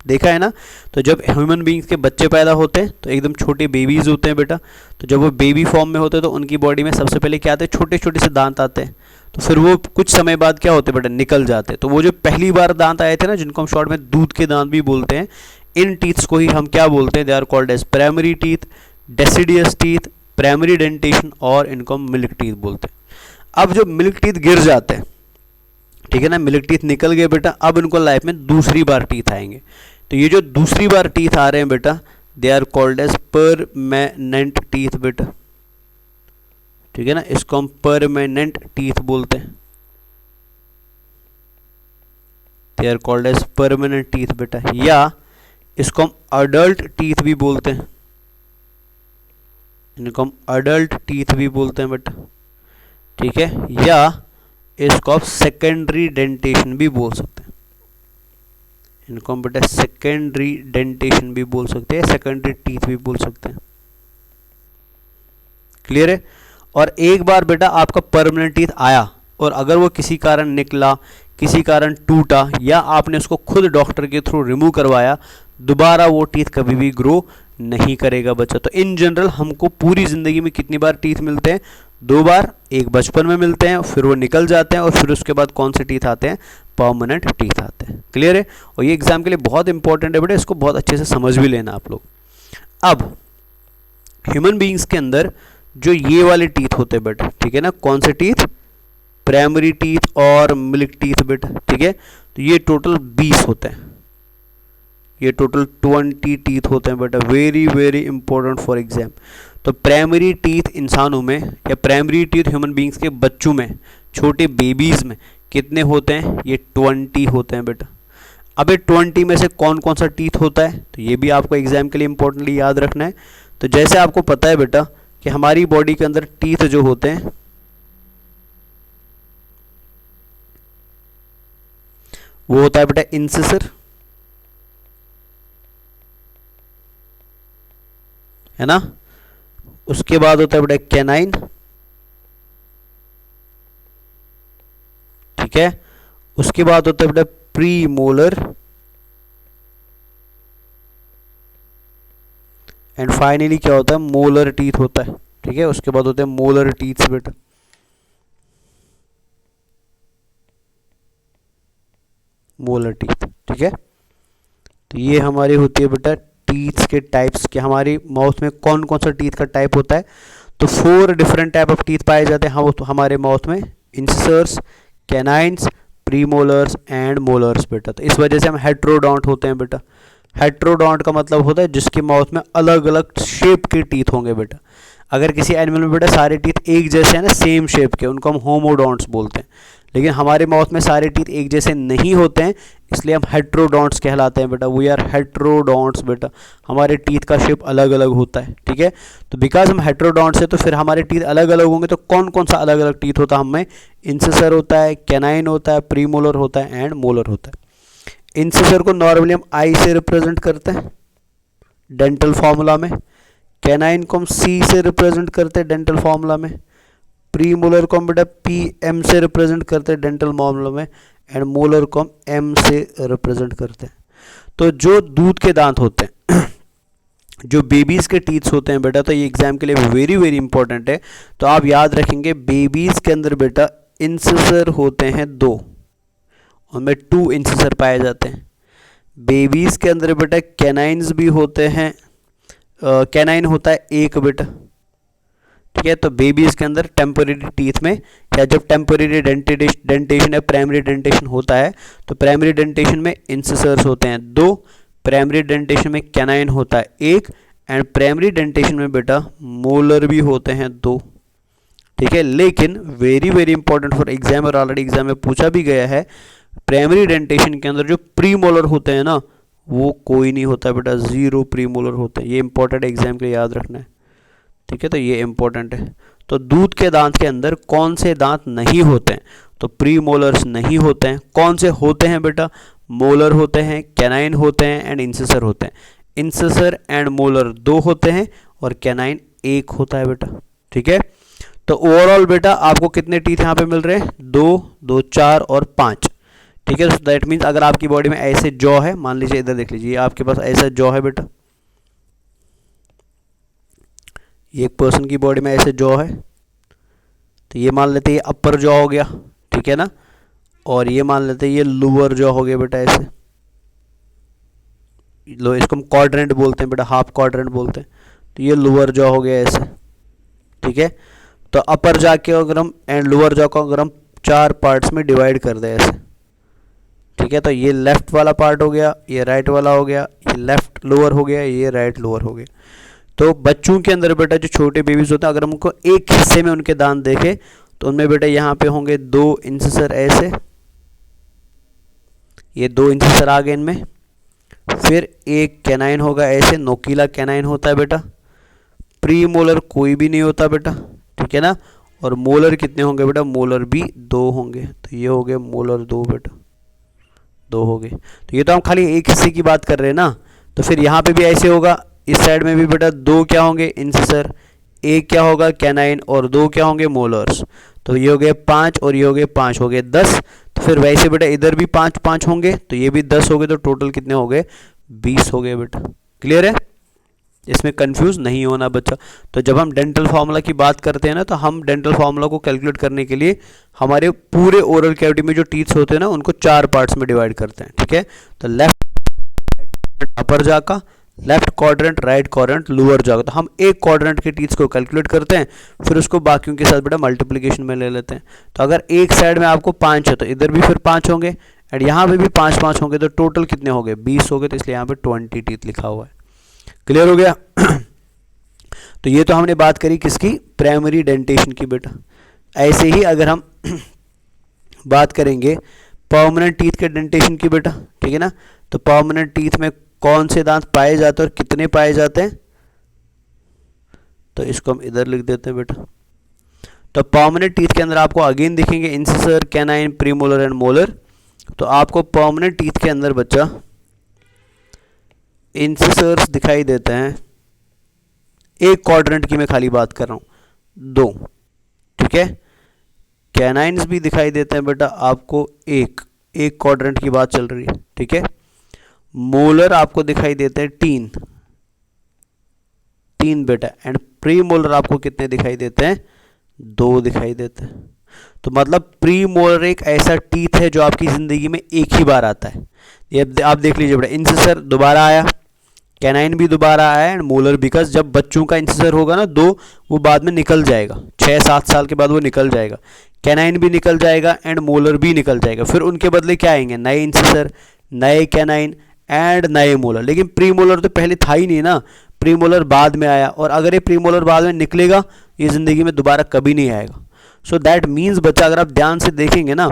Speaker 1: देखा है ना। तो जब ह्यूमन बींग्स के बच्चे पैदा होते हैं तो एकदम छोटे बेबीज होते हैं बेटा, तो जब वो बेबी फॉर्म में होते हैं तो उनकी बॉडी में सबसे पहले क्या आते हैं, छोटे छोटे से दांत आते हैं, तो फिर वो कुछ समय बाद क्या होते हैं बेटा, निकल जाते हैं। तो वो जो पहली बार दांत आए थे ना, जिनको हम शॉर्ट में दूध के दांत भी बोलते हैं, इन टीथ्स को ही हम क्या बोलते हैं, they are called as primary teeth, deciduous teeth, primary dentition, और इनको हम मिल्क टीथ बोलते हैं। अब जो मिल्क टीथ गिर जाते हैं, ठीक है ना, मिल्क टीथ निकल गए बेटा, अब इनको लाइफ में दूसरी बार टीथ आएंगे, तो ये जो दूसरी बार टीथ आ रहे हैं बेटा, they are called as permanent teeth बेटा, ठीक है ना, इसको हम परमानेंट टीथ बोलते हैं, they are called as permanent teeth बेटा। या इसको हम अडल्ट टीथ भी बोलते हैं, इनको हम अडल्ट टीथ भी बोलते हैं बेटा, ठीक है। या इसको आप सेकेंडरी डेंटेशन भी बोल सकते हैं, इनको हम बेटा सेकेंडरी डेंटेशन भी बोल सकते हैं, सेकेंडरी टीथ भी बोल सकते हैं। क्लियर है। और एक बार बेटा आपका परमानेंट टीथ आया और अगर वो किसी कारण निकला, किसी कारण टूटा, या आपने उसको खुद डॉक्टर के थ्रू रिमूव करवाया, दोबारा वो टीथ कभी भी ग्रो नहीं करेगा बच्चा। तो इन जनरल हमको पूरी ज़िंदगी में कितनी बार टीथ मिलते हैं? 2 बार। एक बचपन में मिलते हैं, फिर वो निकल जाते हैं, और फिर उसके बाद कौन से टीथ आते हैं? परमानेंट टीथ आते हैं। क्लियर है। और ये एग्जाम के लिए बहुत इंपॉर्टेंट है बेटा, इसको बहुत अच्छे से समझ भी लेना आप लोग। अब ह्यूमन बीइंग्स के अंदर जो ये वाले टीथ होते हैं बेटा, ठीक है ना, कौन से टीथ? प्राइमरी टीथ और मिल्क टीथ बेटा, ठीक है। तो ये टोटल 20 होते हैं, ये टोटल 20 टीथ होते हैं बेटा, very very important for exam. तो प्राइमरी टीथ इंसानों में या प्राइमरी टीथ ह्यूमन बीइंग्स के बच्चों में, छोटे बेबीज में कितने होते हैं? ये 20 होते हैं बेटा। अब ये 20 में से कौन कौन सा टीथ होता है? तो ये भी आपको एग्जाम के लिए इंपॉर्टेंटली याद रखना है। तो जैसे आपको पता है बेटा कि हमारी बॉडी के अंदर टीथ जो होते हैं वो होता है बेटा इंसिसर, है ना। उसके बाद होता है बेटा कैनाइन, ठीक है। उसके बाद होता है बेटा प्री मोलर, एंड फाइनली क्या होता है? मोलर टीथ होता है, ठीक है। उसके बाद होते हैं मोलर टीथ बेटा, मोलर टीथ, ठीक है। तो ये हमारी होती है बेटा टीथ के टाइप्स के, हमारी माउथ में कौन कौन सा टीथ का टाइप होता है? तो 4 डिफरेंट टाइप ऑफ टीथ पाए जाते हैं हाँ, तो हमारे माउथ में इंसिसर्स, कैनाइन्स, प्रीमोलर्स एंड मोलर्स बेटा। तो इस वजह से हम हेट्रोडोंट होते हैं बेटा। हेट्रोडोंट का मतलब होता है जिसके माउथ में अलग अलग शेप के टीथ होंगे बेटा। अगर किसी एनिमल में बेटा सारे टीथ एक जैसे हैं ना, सेम शेप के, उनको हम होमोडोंट्स बोलते हैं। लेकिन हमारे माउथ में सारे टीथ एक जैसे नहीं होते हैं, इसलिए हम हेट्रोडोंट्स कहलाते हैं बेटा। वी आर हेट्रोडोंट्स बेटा, हमारे टीथ का शेप अलग अलग होता है, ठीक है। तो बिकॉज हम हेट्रोडोंट्स है तो फिर हमारे टीथ अलग अलग होंगे। तो कौन कौन सा अलग अलग टीथ होता है हमें? इंसिसर होता है, कैनाइन होता है, प्रीमोलर होता है एंड मोलर होता है। इंसिसर को नॉर्मली हम आई से रिप्रेजेंट करते हैं डेंटल फॉर्मूला में, कैनाइन को हम सी से रिप्रेजेंट करते हैं डेंटल फॉर्मूला में, प्रीमोलर को हम बेटा पी एम से रिप्रेजेंट करते हैं डेंटल फॉर्मूला में, एंड मोलर को हम एम से रिप्रेजेंट करते हैं। तो जो दूध के दांत होते हैं, जो बेबीज के टीथ्स होते हैं बेटा, तो ये एग्जाम के लिए वेरी वेरी इंपॉर्टेंट है। तो आप याद रखेंगे बेबीज के अंदर बेटा इंसिसर होते हैं 2, उनमें 2 इंसिसर पाए जाते हैं। बेबीज के अंदर बेटा कैनाइन्स भी होते हैं, कैनाइन होता है 1 बेटा, ठीक है। तो बेबीज के अंदर टेम्पररी टीथ में, या जब टेम्पररी डेंटेशन या प्राइमरी डेंटेशन होता है, तो प्राइमरी डेंटेशन में इंसिसर्स होते हैं 2, प्राइमरी डेंटेशन में कैनाइन होता है 1, एंड प्राइमरी डेंटेशन में बेटा मोलर भी होते हैं 2, ठीक है। लेकिन very very important for exam, और ऑलरेडी एग्जाम में पूछा भी गया है, प्राइमरी डेंटेशन के अंदर जो प्री मोलर होते हैं ना, वो कोई नहीं होता बेटा, 0 प्री मोलर होते हैं। ये इंपॉर्टेंट एग्जाम के लिए याद रखना है, ठीक है। तो ये इंपॉर्टेंट है। तो दूध के दांत के अंदर कौन से दांत नहीं होते हैं? तो प्री मोलर्स नहीं होते हैं। कौन से होते हैं बेटा? मोलर होते हैं, कैनाइन होते हैं एंड इंसिसर होते हैं। इंसिसर एंड मोलर 2 होते हैं और कैनाइन 1 होता है बेटा, ठीक है। तो ओवरऑल बेटा आपको कितने टीथ यहाँ पे मिल रहे हैं? 2, 2, 4 और 5, ठीक है। दैट मीन्स अगर आपकी बॉडी में ऐसे जॉ है, मान लीजिए इधर देख लीजिए, आपके पास ऐसा जॉ है बेटा, एक पर्सन की बॉडी में ऐसे जॉ है, तो ये मान लेते हैं ये अपर जॉ हो गया, ठीक है ना, और ये मान लेते हैं ये लोअर जॉ हो गया बेटा, ऐसे लो, इसको हम क्वाड्रेंट बोलते हैं बेटा, हाफ क्वाड्रेंट बोलते हैं। तो ये लोअर जॉ हो गया ऐसे, ठीक है। तो अपर जॉ के अगर हम एंड लोअर जॉ को अगर हम 4 पार्ट्स में डिवाइड कर दें ऐसे, ठीक है, तो ये लेफ्ट वाला पार्ट हो गया, ये राइट वाला हो गया, ये लेफ्ट लोअर हो गया, ये राइट लोअर हो गया। तो बच्चों के अंदर बेटा जो छोटे बेबीज होते हैं, अगर हम उनको एक हिस्से में उनके दांत देखें तो उनमें बेटा यहाँ पे होंगे 2 इंसिसर ऐसे, ये 2 इंसिसर आ गए इनमें, फिर एक कैनाइन होगा ऐसे, नोकीला कैनाइन होता है बेटा, प्री मोलर कोई भी नहीं होता बेटा, ठीक है ना, और मोलर कितने होंगे बेटा? मोलर भी 2 होंगे। तो ये हो गए मोलर 2 बेटा, 2 हो गए। तो ये तो हम खाली एक हिस्से की बात कर रहे हैं ना, तो फिर यहाँ पे भी ऐसे होगा, इस साइड में भी बेटा 2 क्या होंगे इंसिसर, 1 क्या होगा कैनाइन और 2 क्या होंगे मोलर्स। तो ये हो गए 5 और ये हो गए 5, हो गए 10। तो फिर वैसे बेटा इधर भी 5 5 होंगे, तो ये भी 10 हो गए, तो टोटल कितने हो गए 20 हो गए बेटा। क्लियर है, इसमें कंफ्यूज नहीं होना बच्चा। तो जब हम डेंटल फार्मूला की बात करते हैं ना, तो हम डेंटल फार्मूला को कैलकुलेट करने के लिए हमारे पूरे ओरल कैविटी में जो टीथ्स होते हैं ना, उनको 4 पार्ट्स में डिवाइड करते हैं। ठीक है, तो लेफ्ट अपर जा का, left quadrant, right quadrant, lower जा का। तो हम एक क्वाड्रेंट के टीथ्स को कैलकुलेट करते हैं, फिर उसको बाकियों के साथ बेटा मल्टीप्लिकेशन में ले लेते हैं। तो अगर एक साइड में आपको 5 है तो इधर भी फिर 5 होंगे, एंड यहाँ पे भी 5 5 होंगे, तो टोटल कितने हो गए 20 हो गए। तो इसलिए यहाँ पे 20 टीथ लिखा हुआ है। क्लियर हो गया। तो ये तो हमने बात करी किसकी, प्राइमरी डेंटेशन की बेटा। ऐसे ही अगर हम बात करेंगे परमानेंट टीथ के डेंटेशन की बेटा, ठीक है ना, तो परमानेंट टीथ में कौन से दांत पाए जाते हैं और कितने पाए जाते हैं, तो इसको हम इधर लिख देते हैं बेटा। तो परमानेंट टीथ के अंदर आपको अगेन दिखेंगे इंसिसर, कैनाइन, प्रीमोलर एंड मोलर। तो आपको परमानेंट टीथ के अंदर बच्चा इंसिसर्स दिखाई देते हैं, एक क्वाड्रेंट की मैं खाली बात कर रहा हूं, 2। ठीक है, कैनाइन्स भी दिखाई देते हैं बेटा आपको, एक क्वाड्रेंट की बात चल रही है। ठीक है, मोलर आपको दिखाई देते हैं 3 बेटा, एंड प्री मोलर आपको कितने दिखाई देते हैं, 2 दिखाई देते हैं। तो मतलब प्री मोलर एक ऐसा टीथ है जो आपकी जिंदगी में एक ही बार आता है। ये आप देख लीजिए बेटा, इंसिसर दोबारा आया, कैनाइन भी दोबारा आया, एंड मोलर, बिकॉज जब बच्चों का इंसिसर होगा ना 2, वो बाद में निकल जाएगा, 6-7 साल के बाद वो निकल जाएगा। कैनाइन भी निकल जाएगा एंड मोलर भी निकल जाएगा, फिर उनके बदले क्या आएंगे, नए इंसिसर, नए कैनाइन एंड नए मोलर। लेकिन प्री मोलर तो पहले था ही नहीं ना, प्री मोलर बाद में आया, और अगर ये प्री मोलर बाद में निकलेगा, ये जिंदगी में दोबारा कभी नहीं आएगा। सो दैट मीन्स बच्चा, अगर आप ध्यान से देखेंगे ना,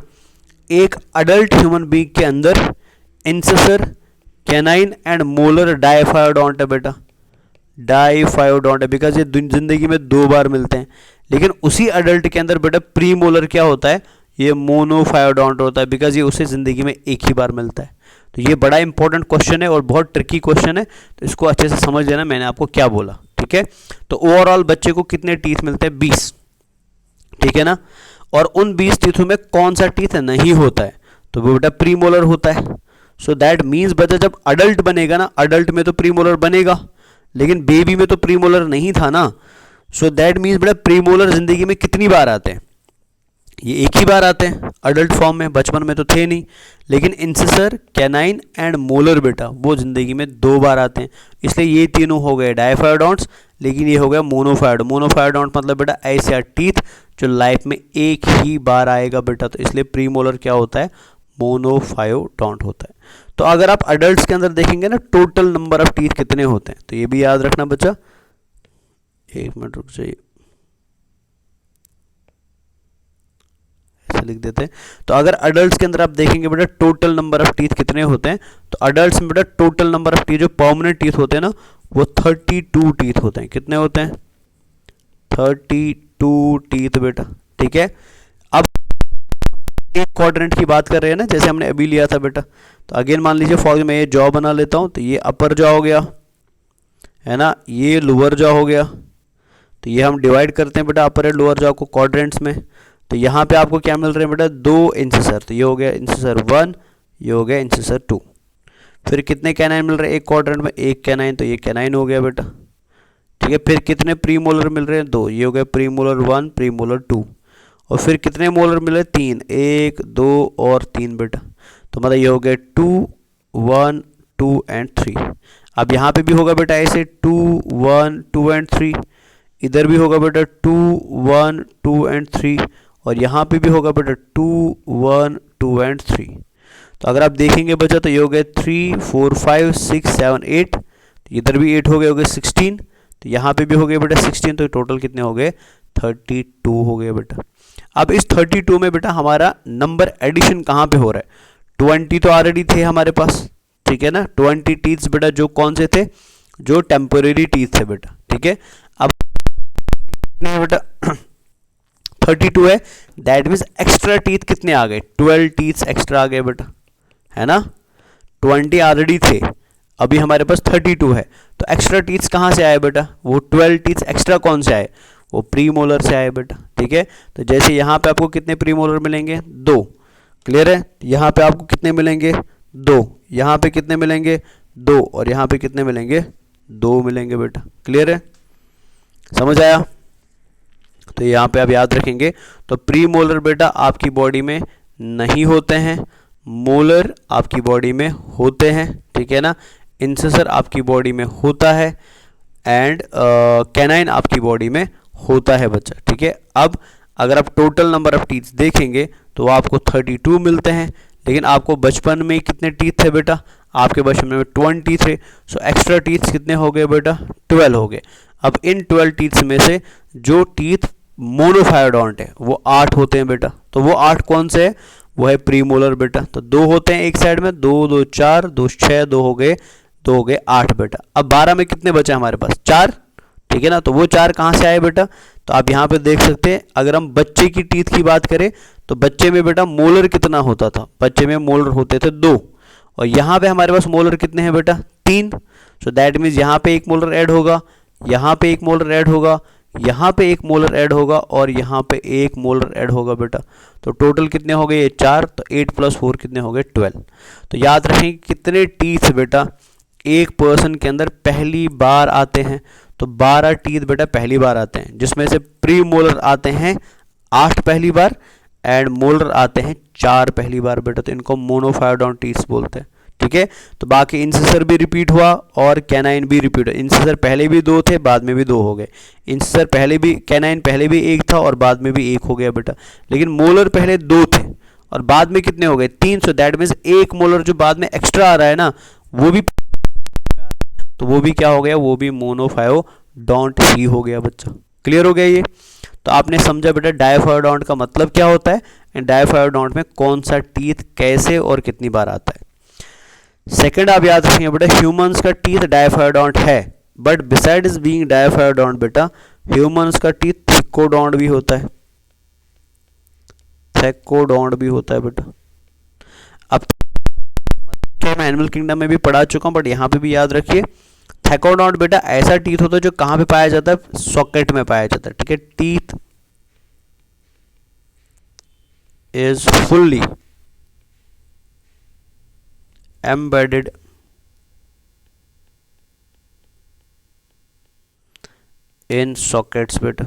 Speaker 1: एक अडल्ट ह्यूमन बीइंग के अंदर इंसिसर, कैनाइन एंड मोलर डाइफायोडोंट है बेटा, डाइफायोडोंट है, बिकॉज ये जिंदगी में 2 बार मिलते हैं। लेकिन उसी अडल्ट के अंदर बेटा प्री मोलर क्या होता है, ये मोनोफायोडोंट होता है, बिकॉज ये उसे जिंदगी में एक ही बार मिलता है। तो ये बड़ा इंपॉर्टेंट क्वेश्चन है और बहुत ट्रिकी क्वेश्चन है, तो इसको अच्छे से समझ लेना मैंने आपको क्या बोला। ठीक है, तो ओवरऑल बच्चे को कितने टीथ मिलते हैं, 20। ठीक है ना, और उन 20 टीथों में कौन सा टीथ नहीं होता है, तो वो बेटा प्री मोलर होता है। सो दैट मीन्स बच्चा जब अडल्ट बनेगा ना, अडल्ट में तो प्री मोलर बनेगा, लेकिन बेबी में तो प्री मोलर नहीं था ना। सो दैट मीन्स बेटा प्री मोलर जिंदगी में कितनी बार आते हैं, ये एक ही बार आते हैं अडल्ट फॉर्म में, बचपन में तो थे नहीं। लेकिन इंसिसर, कैनाइन एंड मोलर बेटा वो जिंदगी में 2 बार आते हैं, इसलिए ये तीनों हो गए डाइफायोडोंट्स, लेकिन ये हो गया मोनोफायोड। मोनोफायोडोंट मतलब बेटा ऐसा टीथ जो लाइफ में एक ही बार आएगा बेटा, तो इसलिए प्री मोलर क्या होता है, मोनोफायोडोंट होता है। तो अगर आप अडल्ट्स के अंदर देखेंगे ना, टोटल नंबर ऑफ टीथ कितने होते हैं, तो ये भी याद रखना बच्चा। 1 मिनट रुक जाइए, ऐसे लिख देते हैं। तो अगर अडल्ट्स के अंदर आप देखेंगे बेटा टोटल नंबर ऑफ टीथ कितने होते हैं, तो अडल्ट्स में बेटा टोटल नंबर ऑफ टीथ जो परमानेंट टीथ होते हैं ना, वो 32 टीथ होते हैं। कितने होते हैं, 32 टीथ बेटा। ठीक है, अब एक क्वाड्रेंट की बात कर रहे हैं ना, जैसे हमने अभी लिया था बेटा। तो अगेन मान लीजिए फॉर मैं ये जॉ बना लेता हूं, तो ये अपर जॉ हो गया है ना, ये लोअर जॉ हो गया। तो ये हम डिवाइड करते हैं बेटा अपर एंड लोअर जॉ को क्वाड्रेंट्स में। तो यहाँ पे आपको क्या मिल रहे हैं बेटा, 2 इंसिसर, तो ये हो गया इंसिसर 1, ये हो गया इंसिसर 2। फिर कितने कैनाइन मिल रहे हैं एक क्वाड्रेंट में, 1 कैनाइन, तो ये कैनाइन हो गया बेटा। ठीक है, फिर कितने प्री मोलर मिल रहे हैं, 2, ये हो गया प्री मोलर 1, प्री मोलर 2। और फिर कितने मोलर मिले, 3, 1 2 और 3 बेटा। तो मतलब ये हो गया 2 1 2 एंड 3। अब यहाँ पे भी होगा बेटा ऐसे 2 1 2 एंड 3, इधर भी होगा बेटा 2 1 2 एंड 3, और यहाँ पे भी होगा बेटा 2 1 2 एंड 3। तो अगर आप देखेंगे बच्चा, तो ये हो गया 3 4 5 6 7 8, इधर भी 8 हो गए 16, तो यहाँ पे भी हो गए बेटा 16, तो टोटल कितने हो गए, 32 हो गए बेटा। अब इस 32 में बेटा हमारा नंबर एडिशन कहाँ पे हो रहा है, 20 तो ऑलरेडी थे हमारे पास, ठीक है ना, 20 टीथ्स बेटा जो कौन से थे, जो टेम्पोरेरी टीथ थे बेटा। ठीक है, अब बेटा 32 है, दैट मीन्स एक्स्ट्रा टीथ कितने आ गए, 12 टीथ्स एक्स्ट्रा आ गए बेटा, है ना, 20 ऑलरेडी थे, अभी हमारे पास 32 है, तो एक्स्ट्रा टीथ्स कहाँ से आए बेटा, वो 12 टीथ्स एक्स्ट्रा कौन से आए, वो प्री मोलर से आए बेटा, ठीक है। तो जैसे यहाँ पे आपको कितने प्री मोलर मिलेंगे, 2, क्लियर है। यहाँ पे आपको कितने मिलेंगे, 2, यहाँ पे कितने मिलेंगे, 2, और यहाँ पे कितने मिलेंगे, 2 मिलेंगे बेटा, क्लियर है, समझ आया। तो यहाँ पे आप याद रखेंगे, तो प्री मोलर बेटा आपकी बॉडी में नहीं होते हैं, मोलर आपकी बॉडी में होते हैं, ठीक है ना, इंसिसर आपकी बॉडी में होता है, एंड कैनाइन आपकी बॉडी में होता है बच्चा, ठीक है। अब अगर आप टोटल नंबर ऑफ टीथ देखेंगे तो आपको 32 मिलते हैं, लेकिन आपको बचपन में कितने टीथ थे बेटा, आपके बचपन में 20 थे, सो एक्स्ट्रा टीथ कितने हो गए बेटा, 12 हो गए। अब इन 12 टीथ्स में से जो टीथ मोनोफायोडोंट है वो 8 होते हैं बेटा, तो वो 8 कौन से है, वो है प्रीमोलर बेटा, तो 2 होते हैं एक साइड में, 2 2 4, 2 6, 2 हो गए 8 बेटा। अब 12 में कितने बचे हमारे पास, 4, ठीक है ना, तो वो 4 कहाँ से आए बेटा, तो आप यहाँ पे देख सकते हैं, अगर हम बच्चे की टीथ की बात करें तो बच्चे में बेटा मोलर कितना होता था, बच्चे में मोलर होते थे 2, और यहाँ पे हमारे पास मोलर कितने हैं बेटा, 3, सो दैट मीन्स यहाँ पे एक मोलर ऐड होगा, यहाँ पे एक मोलर ऐड होगा, यहाँ पे एक मोलर ऐड होगा, और यहाँ पे एक मोलर ऐड होगा बेटा, तो टोटल कितने हो गए, ये 4, तो 8 + 4 कितने हो गए, 12। तो याद रखें कितने टीथ बेटा एक पर्सन के अंदर पहली बार आते हैं, तो 12 टीथ बेटा पहली बार आते हैं, जिसमें से प्री मोलर आते हैं 8 पहली बार, एंड मोलर आते हैं 4 पहली बार बेटा, तो इनको मोनोफायोडोंट टीथ बोलते हैं, ठीक है। तो बाकी इंसिसर भी रिपीट हुआ और कैनाइन भी रिपीट हुआ, इंसिसर पहले भी 2 थे, बाद में भी 2 हो गए, इंसिसर पहले भी, कैनाइन पहले भी 1 था और बाद में भी 1 हो गया बेटा, लेकिन मोलर पहले 2 थे और बाद में कितने हो गए, 3, सो दैट मीन्स एक मोलर जो बाद में एक्स्ट्रा आ रहा है ना, वो भी, तो वो भी क्या हो गया, वो भी मोनोफायोडोंट ही हो गया बच्चा, क्लियर हो गया ये। तो आपने समझा बेटा डायफायोडोंट का मतलब क्या होता है, एंड डायफायोडोंट में कौन सा टीथ कैसे और कितनी बार आता है। सेकंड आप याद रखिए बेटा, ह्यूमंस का टीथ डायफायोडोंट है, बट बिसाइड्स बीइंग डायफायोडोंट बेटा ह्यूमंस का टीथ थिकोडोंट भी होता है, थैकोडोंट भी होता है बेटा। अब क्या मैं एनिमल किंगडम में भी पढ़ा चुका हूं, बट यहाँ पे भी याद रखिए, थैकोडोंट बेटा ऐसा टीथ होता है जो कहाँ पे पाया जाता है, सॉकेट में पाया जाता है, ठीक है। Teeth is fully embedded in sockets बेटा।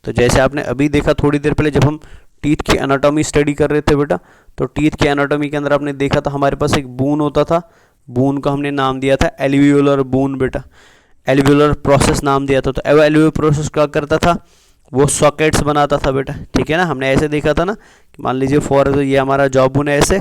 Speaker 1: तो जैसे आपने अभी देखा थोड़ी देर पहले जब हम टीथ की एनाटॉमी स्टडी कर रहे थे बेटा, तो टीथ की एनाटॉमी के अंदर आपने देखा था हमारे पास एक बून होता था, बून का हमने नाम दिया था एल्वियोलर बून बेटा, एल्वियोलर प्रोसेस नाम दिया था। तो एल्वियोलर प्रोसेस क्या करता था, वो सॉकेट्स बनाता था बेटा, ठीक है ना। हमने ऐसे देखा था ना कि मान लीजिए फॉर ये हमारा जॉ बोन है ऐसे,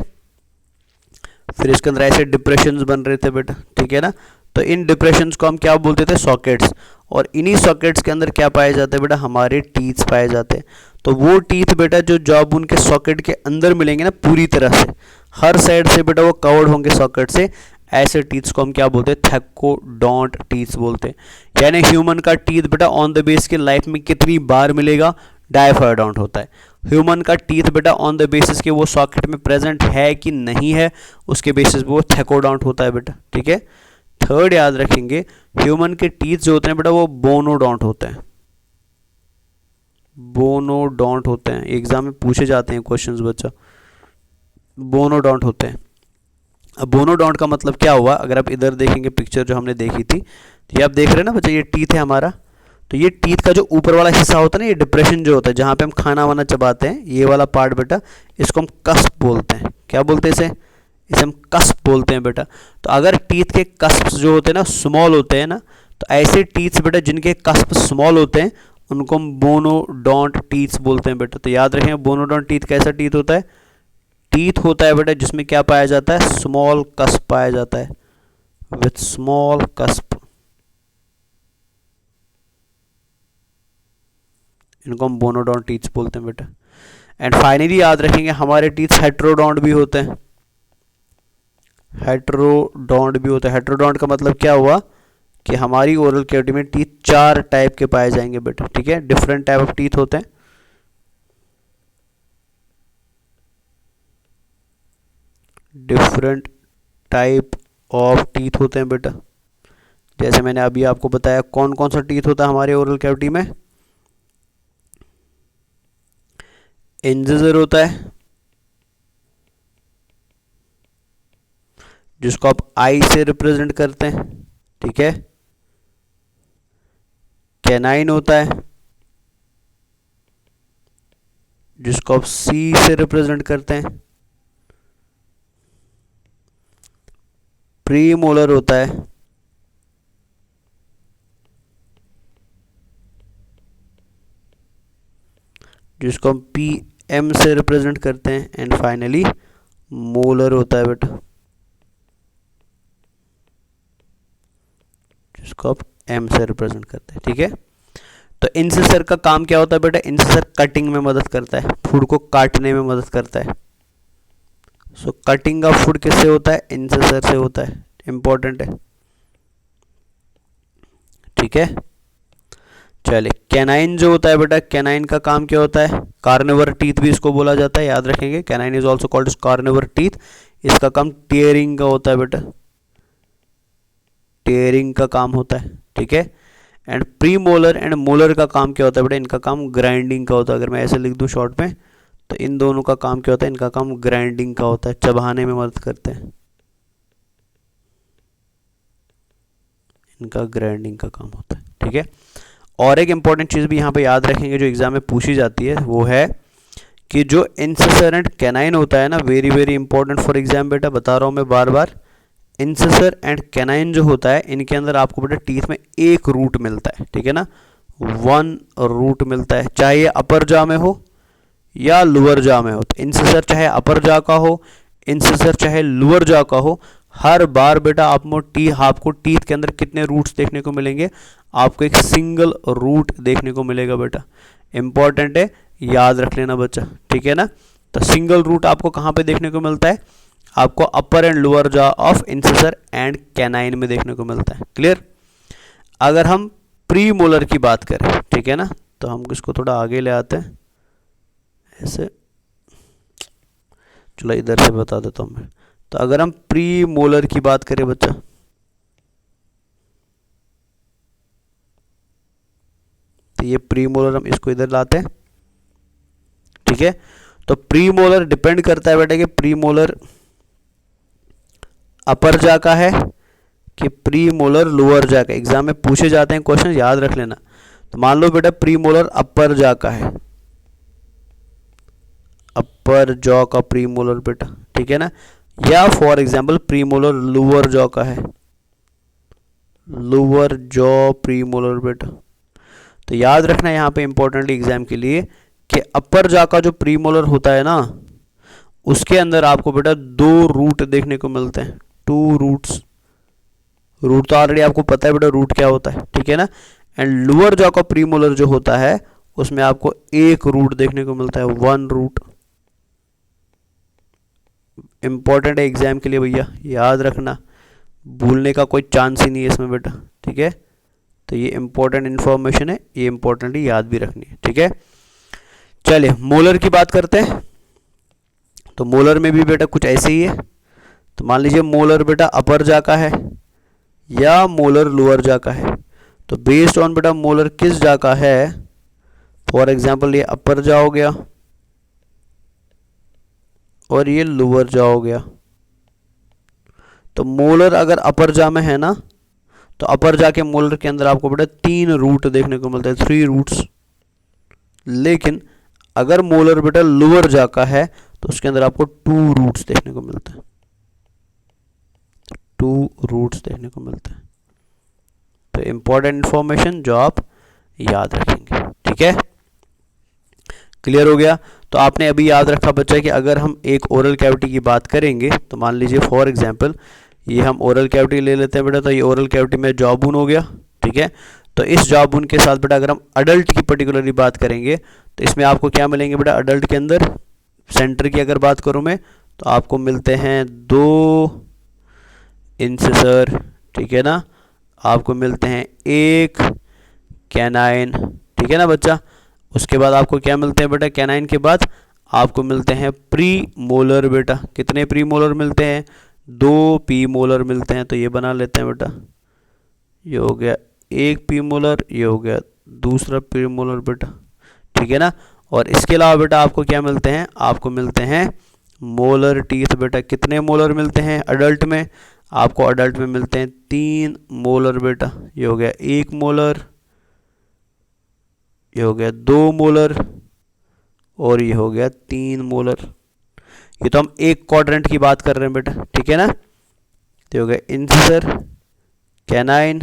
Speaker 1: फिर इसके अंदर ऐसे डिप्रेशंस बन रहे थे बेटा, ठीक है ना। तो इन डिप्रेशंस को हम क्या बोलते थे, सॉकेट्स, और इन्हीं सॉकेट्स के अंदर क्या पाए जाते हैं बेटा, हमारे टीथ पाए जाते हैं। तो वो टीथ बेटा जो जॉ बोन के सॉकेट के अंदर मिलेंगे ना, पूरी तरह से हर साइड से बेटा वो कवर्ड होंगे सॉकेट से, ऐसे टीथ्स को हम क्या बोलते हैं, थैकोडोंट टीथ्स बोलते हैं। यानी ह्यूमन का टीथ बेटा ऑन द बेस के लाइफ में कितनी बार मिलेगा, डायफायोडोंट होता है। ह्यूमन का टीथ बेटा ऑन द बेसिस के वो सॉकेट में प्रेजेंट है कि नहीं है, उसके बेसिस पे वो थैकोडोंट होता है बेटा, ठीक है। थर्ड याद रखेंगे, ह्यूमन के टीथ जो होते हैं बेटा वो बोनोडोंट होते हैं, बोनोडोंट होते हैं, एग्जाम में पूछे जाते हैं क्वेश्चंस बच्चा, बोनोडोंट होते हैं। अब बोनोडोंट का मतलब क्या हुआ, अगर आप इधर देखेंगे पिक्चर जो हमने देखी थी, तो ये आप देख रहे हैं ना बच्चा, ये टीथ है हमारा, तो ये टीथ का जो ऊपर वाला हिस्सा होता है ना, ये डिप्रेशन जो होता है जहाँ पे हम खाना वाना चबाते हैं, ये वाला पार्ट बेटा, इसको हम कस्प बोलते हैं। क्या बोलते हैं इसे हम कस्प बोलते हैं बेटा। तो अगर टीथ के कस्प जो होते हैं ना स्मॉल होते हैं ना, तो ऐसे टीथ्स बेटा जिनके कस्प स्मॉल होते हैं उनको हम बोनोडोंट टीथ्स बोलते हैं बेटा। तो याद रखें बोनोडोंट टीथ कैसा टीथ होता है, टीथ होता है बेटा जिसमें क्या पाया जाता है, स्मॉल कस्प पाया जाता है, विथ स्मॉल कस्प, इनको हम बोनोडोंट टीथ्स बोलते हैं बेटा। एंड फाइनली याद रखेंगे हमारे टीथ हेट्रोडोंट भी होते हैं, हेट्रोडोंट भी होता है। हेट्रोडोंट का मतलब क्या हुआ कि हमारी ओरल कैविटी में टीथ 4 टाइप के पाए जाएंगे बेटा, ठीक है, डिफरेंट टाइप ऑफ टीथ होते हैं। डिफरेंट टाइप ऑफ टीथ होते हैं बेटा। जैसे मैंने अभी आपको बताया कौन कौन सा टीथ होता है हमारे ओरल कैविटी में। इंसिजर होता है जिसको आप आई से रिप्रेजेंट करते हैं, ठीक है। कैनाइन होता है जिसको आप सी से रिप्रेजेंट करते हैं। प्रीमोलर होता है जिसको हम पी एम से रिप्रेजेंट करते हैं। एंड फाइनली मोलर होता है बेटा जिसको आप एम से रिप्रेजेंट करते हैं, ठीक है। तो इंसिसर का काम क्या होता है बेटा? इंसिसर कटिंग में मदद करता है, फूड को काटने में मदद करता है। सो कटिंग ऑफ फूड किससे होता है? इंसिसर से होता है, इंपॉर्टेंट है, ठीक है। चलिए कैनाइन जो होता है बेटा, कैनाइन का काम क्या होता है? कार्निवर टीथ भी इसको बोला जाता है, याद रखेंगे। Canine is also called carnivore teeth. इसका काम टीयरिंग का होता है बेटा, टीयरिंग का काम होता है, ठीक है। And pre molar and molar का काम क्या होता है बेटा? इनका काम ग्राइंडिंग का होता है। अगर मैं ऐसे लिख दूं शॉर्ट में तो इन दोनों का काम क्या होता है? इनका काम ग्राइंडिंग का होता है, चबाने में मदद करते हैं। इनका ग्राइंडिंग का काम होता है, ठीक है। और एक इंपॉर्टेंट चीज़ भी यहाँ पे याद रखेंगे जो एग्जाम में पूछी जाती है, वो है कि जो इंसिसर एंड कैनाइन होता है ना, very very important for exam बेटा, बता रहा हूँ मैं बार बार। इंसिसर एंड कैनाइन जो होता है, इनके अंदर आपको बेटा टीथ में एक रूट मिलता है, ठीक है ना, वन रूट मिलता है, चाहे ये अपर जॉ में हो या लोअर जॉ में हो। तो इंसिसर चाहे अपर जॉ का हो, इंसिसर चाहे लोअर जॉ का हो, हर बार बेटा आपको टीथ के अंदर कितने रूट्स देखने को मिलेंगे? आपको एक सिंगल रूट देखने को मिलेगा बेटा। इंपॉर्टेंट है, याद रख लेना बच्चा, ठीक है ना। तो सिंगल रूट आपको कहाँ पे देखने को मिलता है? आपको upper and lower jaw of incisor and canine में देखने को मिलता है। क्लियर? अगर हम प्री मोलर की बात करें, ठीक है ना, तो हम इसको थोड़ा आगे ले आते हैं ऐसे, चलो इधर से बता देता हूँ मैं। तो अगर हम प्री मोलर की बात करें बच्चा, तो ये प्री मोलर हम इसको इधर लाते हैं, ठीक है। तो प्री मोलर डिपेंड करता है बेटा कि प्री मोलर अपर जा का है कि प्री मोलर लोअर जा का। एग्जाम में पूछे जाते हैं क्वेश्चन, याद रख लेना। तो मान लो बेटा प्री मोलर अपर जा का है, अपर जॉ का प्री मोलर बेटा, ठीक है ना। या for example pre molar lower jaw का है, लोअर जॉ प्री मोलर बेटा। तो याद रखना यहाँ पे इंपॉर्टेंटली एग्जाम के लिए कि अपर जॉ का जो प्री मोलर होता है ना, उसके अंदर आपको बेटा दो रूट देखने को मिलते हैं, टू रूट्स। रूट तो ऑलरेडी आपको पता है बेटा रूट क्या होता है, ठीक है ना। एंड लोअर जॉ का प्री मोलर जो होता है उसमें आपको एक रूट देखने को मिलता है, वन रूट। इंपॉर्टेंट है एग्जाम के लिए भैया, याद रखना, भूलने का कोई चांस ही नहीं है इसमें बेटा, ठीक है। तो ये इंपॉर्टेंट इन्फॉर्मेशन है, ये इंपॉर्टेंटली याद भी रखनी है, ठीक है। चलिए मोलर की बात करते हैं। तो मोलर में भी बेटा कुछ ऐसे ही है। तो मान लीजिए मोलर बेटा अपर जा का है या मोलर लोअर जा का है। तो बेस्ड ऑन बेटा मोलर किस जा का है, फॉर एग्जाम्पल ये अपर जा हो गया और ये लोअर जा हो गया। तो मोलर अगर अपर जा में है ना, तो अपर जा के मोलर के अंदर आपको बेटा तीन रूट देखने को मिलते हैं, थ्री रूट्स। लेकिन अगर मोलर बेटा लोअर जा का है तो उसके अंदर आपको टू रूट्स देखने को मिलते हैं, टू रूट्स देखने को मिलते हैं। तो इंपॉर्टेंट इंफॉर्मेशन जो आप याद रखेंगे, ठीक है। क्लियर हो गया? तो आपने अभी याद रखा बच्चा कि अगर हम एक ओरल कैविटी की बात करेंगे, तो मान लीजिए फॉर एग्जांपल ये हम ओरल कैविटी ले लेते हैं बेटा। तो ये ओरल कैविटी में जॉ बोन हो गया, ठीक है। तो इस जॉ बोन के साथ बेटा अगर हम अडल्ट की पर्टिकुलरली बात करेंगे तो इसमें आपको क्या मिलेंगे बेटा? अडल्ट के अंदर सेंटर की अगर बात करूं मैं तो आपको मिलते हैं दो इंसिसर, ठीक है ना। आपको मिलते हैं एक कैनाइन, ठीक है ना बच्चा। उसके बाद आपको क्या मिलते हैं बेटा? कैनाइन के बाद आपको मिलते हैं प्री मोलर बेटा। कितने प्री मोलर मिलते हैं? 2 पी मोलर मिलते हैं। तो ये बना लेते हैं बेटा, ये हो गया 1 पी मोलर, ये हो गया दूसरा पी मोलर बेटा, ठीक है ना। और इसके अलावा बेटा आपको क्या मिलते हैं? आपको मिलते हैं मोलर टीथ बेटा। कितने मोलर मिलते हैं अडल्ट में? आपको अडल्ट में मिलते हैं 3 मोलर बेटा। ये हो गया 1 मोलर, ये हो गया 2 मोलर और ये हो गया 3 मोलर। ये तो हम एक क्वाड्रेंट की बात कर रहे हैं बेटा, ठीक है ना। तो हो गया इंसिसर, कैनाइन,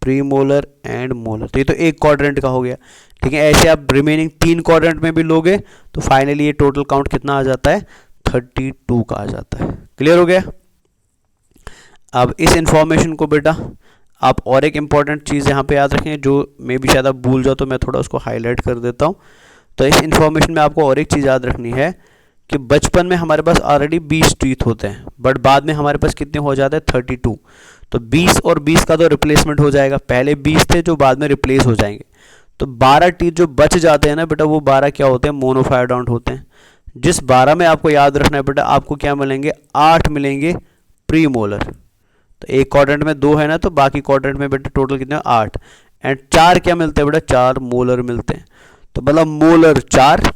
Speaker 1: प्रीमोलर एंड मोलर। तो ये तो एक क्वाड्रेंट का हो गया, ठीक है। ऐसे आप रिमेनिंग 3 क्वाड्रेंट में भी लोगे तो फाइनली ये टोटल काउंट कितना आ जाता है? 32 का आ जाता है। क्लियर हो गया। अब इस इंफॉर्मेशन को बेटा आप और एक इंपॉर्टेंट चीज़ यहाँ पे याद रखें, जो मे भी शायद आप भूल जाओ, तो मैं थोड़ा उसको हाईलाइट कर देता हूँ। तो इस इंफॉर्मेशन में आपको और एक चीज़ याद रखनी है कि बचपन में हमारे पास ऑलरेडी 20 टीथ होते हैं, बट बाद में हमारे पास कितने हो जाते हैं? 32। तो 20 और 20 का तो रिप्लेसमेंट हो जाएगा। पहले 20 थे जो बाद में रिप्लेस हो जाएंगे। तो 12 टीथ जो बच जाते हैं ना बेटा, वो 12 क्या होते हैं? मोनोफायरडोंट होते हैं। जिस 12 में आपको याद रखना है बेटा, आपको क्या मिलेंगे? 8 मिलेंगे प्री मोलर। तो एक क्वाड्रेंट में 2 है ना, तो बाकी क्वाड्रेंट में बेटा टोटल कितने? 8। एंड 4 क्या मिलते हैं बेटा? 4 मोलर मिलते हैं। तो मतलब मोलर 4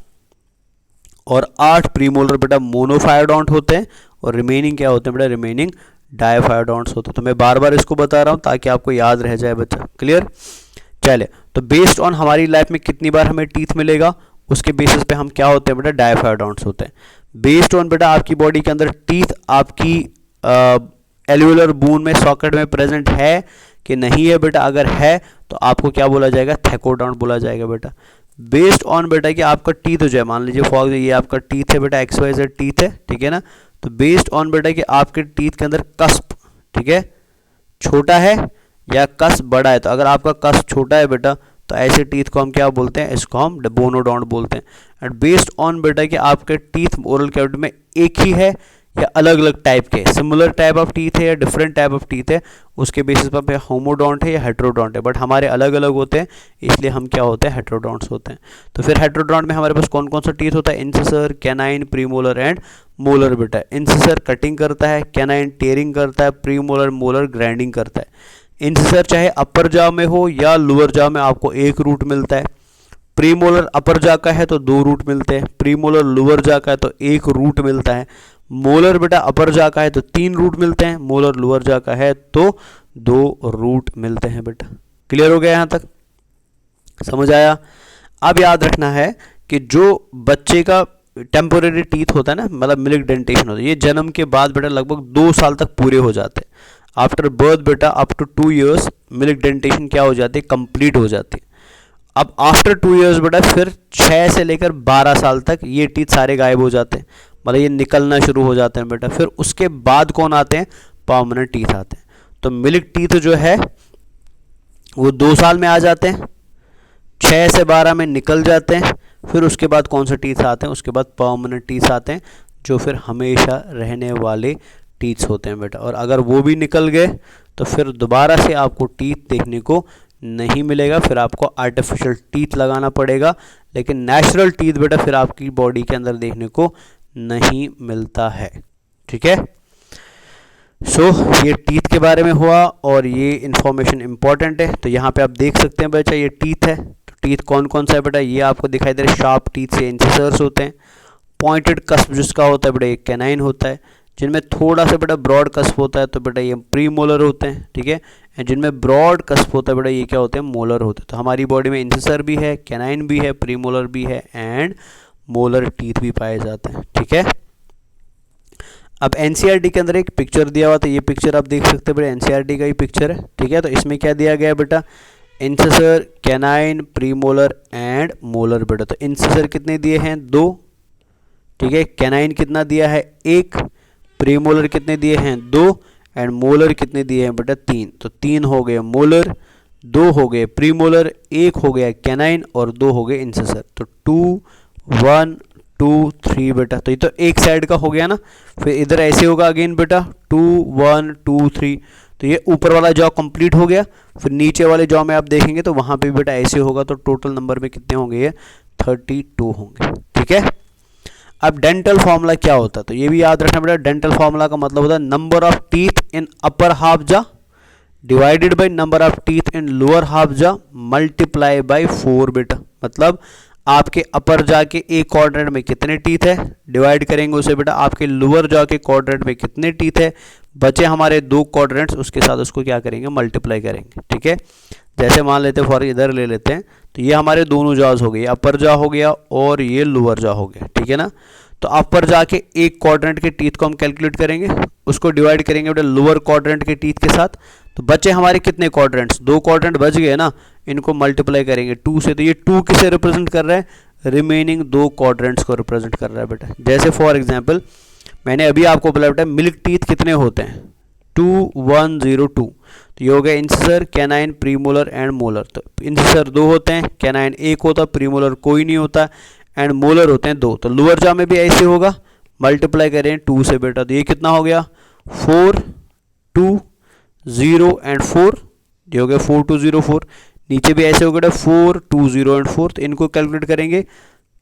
Speaker 1: और 8 प्रीमोलर बेटा मोनोफायरडोंट होते हैं, और रिमेनिंग क्या होते हैं बेटा? रिमेनिंग डायफायरडोंट्स होते हैं। तो मैं बार बार इसको बता रहा हूँ ताकि आपको याद रह जाए बच्चा। क्लियर? चले, तो बेस्ड ऑन हमारी लाइफ में कितनी बार हमें टीथ मिलेगा, उसके बेसिस पे हम क्या होते हैं बेटा? डायफायरडोंट्स होते हैं। बेस्ड ऑन बेटा आपकी बॉडी के अंदर टीथ आपकी एल्वियोलर बोन में, सॉकेट में प्रेजेंट है कि नहीं है बेटा? अगर है तो आपको क्या बोला जाएगा? थैकोडोंट बोला जाएगा बेटा। बेस्ड ऑन बेटा कि आपका टीथ हो जाए, मान लीजिए फॉर ये आपका टीथ है बेटा, XYZ टीथ है, ठीक है ना। तो बेस्ड ऑन बेटा कि आपके टीथ के अंदर कस्प, ठीक है, छोटा है या कस्प बड़ा है। तो अगर आपका कस्प छोटा है बेटा, तो ऐसे टीथ को हम क्या बोलते हैं? इसको हम बोनोडोंट बोलते हैं। एंड बेस्ड ऑन बेटा कि आपके टीथ ओरल कैविटी में एक ही है या अलग अलग टाइप के, सिमिलर टाइप ऑफ टीथ है या डिफरेंट टाइप ऑफ टीथ है, उसके बेसिस पर होमोडोंट है या हेट्रोडोंट है। बट हमारे अलग अलग होते हैं, इसलिए हम क्या होते हैं? हेट्रोडोंट्स होते हैं। तो फिर हेट्रोडोंट में हमारे पास कौन कौन सा टीथ होता है? इंसिसर, कैनाइन, प्रीमोलर एंड मोलर बेटा। इंसिसर कटिंग करता है, कैनाइन टेयरिंग करता है, प्रीमोलर मोलर ग्राइंडिंग करता है। इंसिसर चाहे अपर जॉ में हो या लोअर जॉ में, आपको एक रूट मिलता है। प्रीमोलर अपर जॉ का है तो 2 रूट मिलते हैं, प्रीमोलर लोअर जॉ का है तो 1 रूट मिलता है। मोलर बेटा अपर जॉ का है तो 3 रूट मिलते हैं, मोलर लोअर जॉ का है तो 2 रूट मिलते हैं बेटा। क्लियर हो गया? यहाँ तक समझ आया? अब याद रखना है कि जो बच्चे का टेम्पोरेरी टीथ होता है ना, मतलब मिल्क डेंटेशन होता है, ये जन्म के बाद बेटा लगभग 2 साल तक पूरे हो जाते हैं। आफ्टर बर्थ बेटा up to 2 years milk dentition क्या हो जाती है? कंप्लीट हो जाती है। अब आफ्टर 2 ईयर्स बेटा फिर 6 से लेकर 12 साल तक ये टीथ सारे गायब हो जाते हैं, मतलब ये निकलना शुरू हो जाते हैं बेटा। फिर उसके बाद कौन आते हैं? परमानेंट टीथ आते हैं। तो मिल्क टीथ जो है वो 2 साल में आ जाते हैं, 6 से 12 में निकल जाते हैं। फिर उसके बाद कौन से टीथ आते हैं? उसके बाद परमानेंट टीथ आते हैं, जो फिर हमेशा रहने वाले टीथ्स होते हैं बेटा। और अगर वो भी निकल गए तो फिर दोबारा से आपको टीथ देखने को नहीं मिलेगा, फिर आपको आर्टिफिशियल टीथ लगाना पड़ेगा। लेकिन नेचुरल टीथ बेटा फिर आपकी बॉडी के अंदर देखने को नहीं मिलता है, ठीक है। सो ये टीथ के बारे में हुआ और ये इंफॉर्मेशन इंपॉर्टेंट है। तो यहाँ पे आप देख सकते हैं बच्चा, ये टीथ है। तो टीथ कौन कौन सा है बेटा? ये आपको दिखाई दे रहा है, शार्प टीथ से इंसिसर्स होते हैं। पॉइंटेड कस्प जिसका होता है बेटा ये कैनाइन होता है। जिनमें थोड़ा सा बेटा ब्रॉड कस्प होता है तो बेटा ये प्रीमोलर होते हैं, ठीक है। एंड जिनमें ब्रॉड कस्प होता है बेटा ये क्या होते हैं? मोलर होते हैं। तो हमारी बॉडी में इंसिसर भी है, कैनाइन भी है, प्रीमोलर भी है एंड मोलर टीथ भी पाए जाते हैं, ठीक है। अब एनसीईआरटी के अंदर एक पिक्चर दिया हुआ था, ये पिक्चर आप देख सकते हैं बेटा, एनसीईआरटी का ही पिक्चर है, ठीक है। तो इसमें क्या दिया गया है बेटा? इंसिसर, कैनाइन, प्रीमोलर एंड मोलर बेटा। तो इंसिसर कितने दिए हैं? 2, ठीक है। कैनाइन कितना दिया है? 1। प्रीमोलर कितने दिए हैं? 2 एंड मोलर कितने दिए हैं बेटा? 3। तो 3 हो गए मोलर, 2 हो गए प्रीमोलर, 1 हो गया कैनाइन और 2 हो गए इंसिसर। तो 2 1 2 3 बेटा। तो ये तो एक साइड का हो गया ना। फिर इधर ऐसे होगा अगेन बेटा 2 1 2 3। तो ये ऊपर वाला जॉ कंप्लीट हो गया। फिर नीचे वाले जॉ में आप देखेंगे तो वहाँ पे बेटा ऐसे होगा। तो टोटल नंबर में कितने होंगे? ये 32 होंगे, ठीक है। अब डेंटल फॉर्मूला क्या होता है, तो ये भी याद रखना बेटा। डेंटल फॉर्मूला का मतलब होता है number of teeth in upper half jaw divided by number of teeth in lower half jaw multiply by 4 बेटा। मतलब आपके अपर जा के एक क्वाड्रेंट में कितने टीथ है, डिवाइड करेंगे उसे बेटा आपके लोअर जा के क्वाड्रेंट में कितने टीथ है, बचे हमारे 2 क्वाड्रेंट्स, उसके साथ उसको क्या करेंगे, मल्टीप्लाई करेंगे। ठीक है, जैसे मान लेते हैं फॉर इधर ले लेते हैं, तो ये हमारे दोनों जाज हो गए, अपर जा हो गया और ये लोअर जा हो गया। ठीक है ना, तो अपर जा के एक क्वाड्रेंट के टीथ को हम कैलकुलेट करेंगे, उसको डिवाइड करेंगे बेटा लोअर क्वाड्रेंट के टीथ के साथ, तो बचे हमारे कितने क्वाड्रेंट्स, 2 क्वाड्रेंट बच गए ना, इनको मल्टीप्लाई करेंगे 2 से। तो ये 2 किसे रिप्रेजेंट कर रहा है, रिमेनिंग 2 क्वाड्रेंट्स को रिप्रेजेंट कर रहा है बेटा। जैसे फॉर एग्जांपल मैंने अभी आपको बोला बेटा मिल्क टीथ कितने होते हैं, 2 1 0 2, तो ये हो गया इंसिसर, कैनाइन, प्रीमोलर एंड मोलर। तो इंसिसर 2 होते हैं, कैनाइन 1 होता, प्रीमोलर कोई नहीं होता एंड मोलर होते हैं 2। तो लोअर जा में भी ऐसे होगा, मल्टीप्लाई करें 2 से बेटा, तो ये कितना हो गया 4 2 0 एंड 4, ये हो गया 4 2 0 4। नीचे भी ऐसे हो गया 4 2 0 एंड 4, तो इनको कैलकुलेट करेंगे,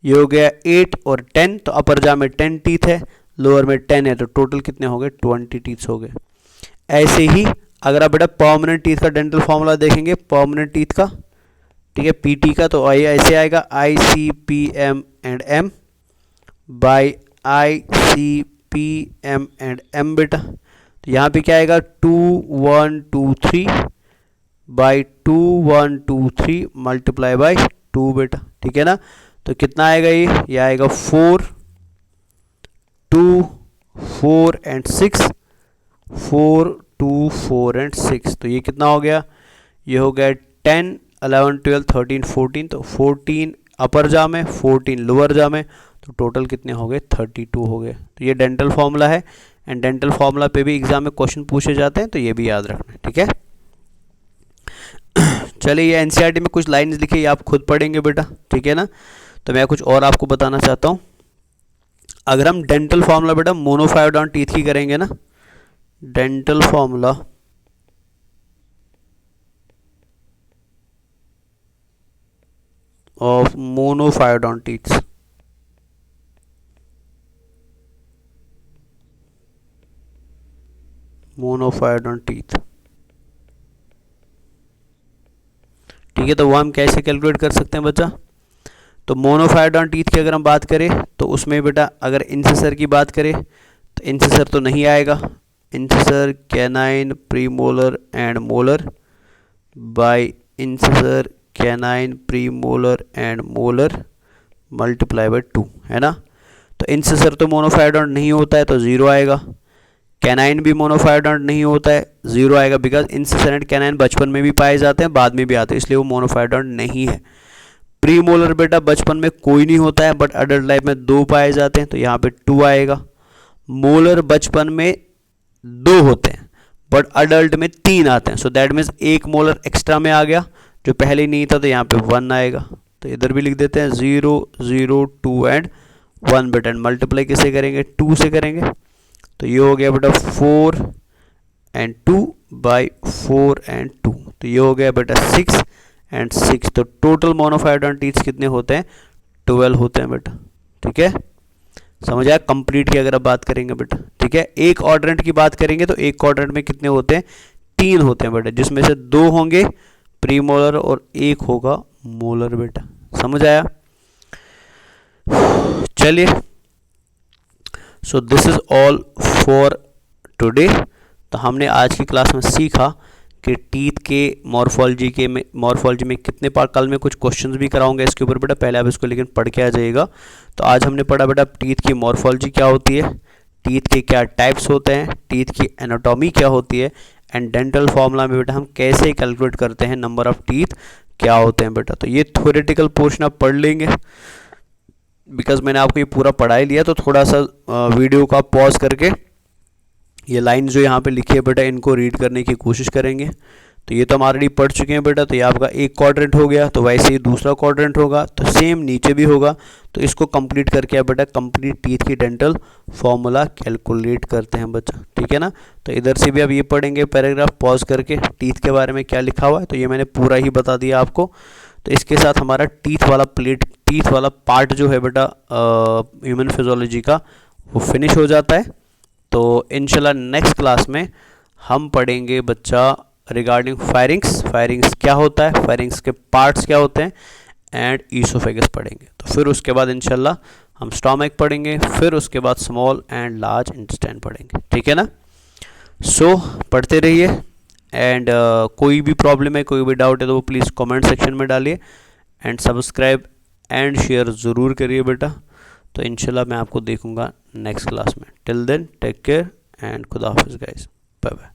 Speaker 1: ये हो गया 8 और 10। तो अपर जा में 10 टीथ है, लोअर में 10 है, तो टोटल कितने हो गए 20 टीथ्स हो गए। ऐसे ही अगर आप बेटा परमानेंट टीथ का डेंटल फॉर्मूला देखेंगे, परमानेंट टीथ का, ठीक है, पीटी का, तो ऐसे आएगा I C P M and M by I C P M and M बेटा। तो यहाँ पे क्या आएगा 2 1 2 3 बाई 2 1 2 3 मल्टीप्लाई बाई 2 बेटा। ठीक है ना, तो कितना आएगा ये आएगा 4 2 4 एंड 6, 4 2 4 एंड 6, तो ये कितना हो गया, ये हो गया 10 11 12 13 14, तो 14 अपर जा में 14 लोअर जा में, तो टोटल कितने हो गए 32 हो गए। तो ये डेंटल फॉर्मूला है एंड डेंटल फॉर्मूला पे भी एग्जाम में क्वेश्चन पूछे जाते हैं, तो ये भी याद रखना है। ठीक है, चलिए ये एनसीईआरटी में कुछ लाइन्स लिखी है, आप खुद पढ़ेंगे बेटा। ठीक है ना, तो मैं कुछ और आपको बताना चाहता हूँ। अगर हम डेंटल फॉर्मूला बेटा मोनोफायोडॉन टीथ की करेंगे ना, dental formula of monophyodont teeths, monophyodont teeth, ठीक है, तो वो हम कैसे कैलकुलेट कर सकते हैं बच्चा। तो मोनोफायोडॉन टीथ की अगर हम बात करें तो उसमें बेटा अगर इंसिसर की बात करें तो इंसिसर तो नहीं आएगा, incisor canine premolar and molar by incisor canine premolar and molar multiply by 2, है ना। तो इंसिसर तो मोनोफायोडॉन नहीं होता है, तो 0 आएगा। कैनाइन भी मोनोफायोडॉन नहीं होता है, 0 आएगा, बिकॉज इंसिसर एंड कैनाइन बचपन में भी पाए जाते हैं, बाद में भी आते हैं, इसलिए वो मोनोफायोडॉन नहीं है। प्रीमोलर बेटा बचपन में कोई नहीं होता है, बट अडल्ट लाइफ में 2 पाए जाते हैं, तो यहाँ पे 2 आएगा। मोलर बचपन में 2 होते हैं, बट अडल्ट में 3 आते हैं, so that means 1 molar extra में आ गया जो पहले नहीं था, तो यहाँ पे 1 आएगा। तो इधर भी लिख देते हैं 0 0 2 एंड 1 बेटा, एंड मल्टीप्लाई किसे करेंगे 2 से करेंगे, तो ये हो गया बेटा 4 एंड 2 बाई 4 एंड 2, तो ये हो गया बेटा 6 एंड 6। तो टोटल मोनोफायोडॉन टीथ्स कितने होते हैं 12 होते हैं बेटा। ठीक है, समझ आया। कंप्लीट की अगर आप बात करेंगे बेटा, ठीक है, एक क्वाड्रेंट की बात करेंगे तो एक क्वाड्रेंट में कितने होते हैं 3 होते हैं बेटा, जिसमें से 2 होंगे प्रीमोलर और 1 होगा मोलर बेटा। समझ आया। चलिए, so this is all for today. तो हमने आज की क्लास में सीखा कि टीथ के मॉर्फोलॉजी में कितने पार्ट, कल में कुछ क्वेश्चंस भी कराऊंगा इसके ऊपर बेटा, पहले आप इसको लेकिन पढ़ के आ जाइएगा। तो आज हमने पढ़ा बेटा टीथ की मॉर्फोलॉजी क्या होती है, टीथ के क्या टाइप्स होते हैं, टीथ की एनाटॉमी क्या होती है, एंड डेंटल फॉर्मूला में बेटा हम कैसे कैलकुलेट करते हैं नंबर ऑफ टीथ क्या होते हैं बेटा। तो ये थ्योरेटिकल पोर्शन आप पढ़ लेंगे, बिकॉज मैंने आपको ये पूरा पढ़ा ही लिया, तो थोड़ा सा वीडियो को आप पॉज करके ये लाइन जो यहाँ पे लिखी है बेटा इनको रीड करने की कोशिश करेंगे। तो ये तो हम ऑलरेडी पढ़ चुके हैं बेटा, तो ये आपका एक क्वाड्रेंट हो गया, तो वैसे ही दूसरा क्वाड्रेंट होगा, तो सेम नीचे भी होगा। तो इसको कंप्लीट करके आप बेटा कंप्लीट टीथ की डेंटल फॉर्मूला कैलकुलेट करते हैं बच्चा। ठीक है ना, तो इधर से भी अब ये पढ़ेंगे पैराग्राफ पॉज करके टीथ के बारे में क्या लिखा हुआ है, तो ये मैंने पूरा ही बता दिया आपको। तो इसके साथ हमारा टीथ टीथ वाला पार्ट जो है बेटा ह्यूमन फिजियोलॉजी का वो फिनिश हो जाता है। तो इंशाल्लाह नेक्स्ट क्लास में हम पढ़ेंगे बच्चा रिगार्डिंग फायरिंग्स क्या होता है, फायरिंग्स के पार्ट्स क्या होते हैं, एंड ईसोफेगस पढ़ेंगे। तो फिर उसके बाद इंशाल्लाह हम स्टोमक पढ़ेंगे, फिर उसके बाद स्मॉल एंड लार्ज इंटेस्टाइन पढ़ेंगे, ठीक है ना। सो पढ़ते रहिए, एंड कोई भी प्रॉब्लम है, कोई भी डाउट है तो वो प्लीज़ कमेंट सेक्शन में डालिए, एंड सब्सक्राइब एंड शेयर ज़रूर करिए बेटा। तो इंशाल्लाह मैं आपको देखूंगा नेक्स्ट क्लास में। Till then take care and खुदा हाफिज़ गाइस, बाय बाय।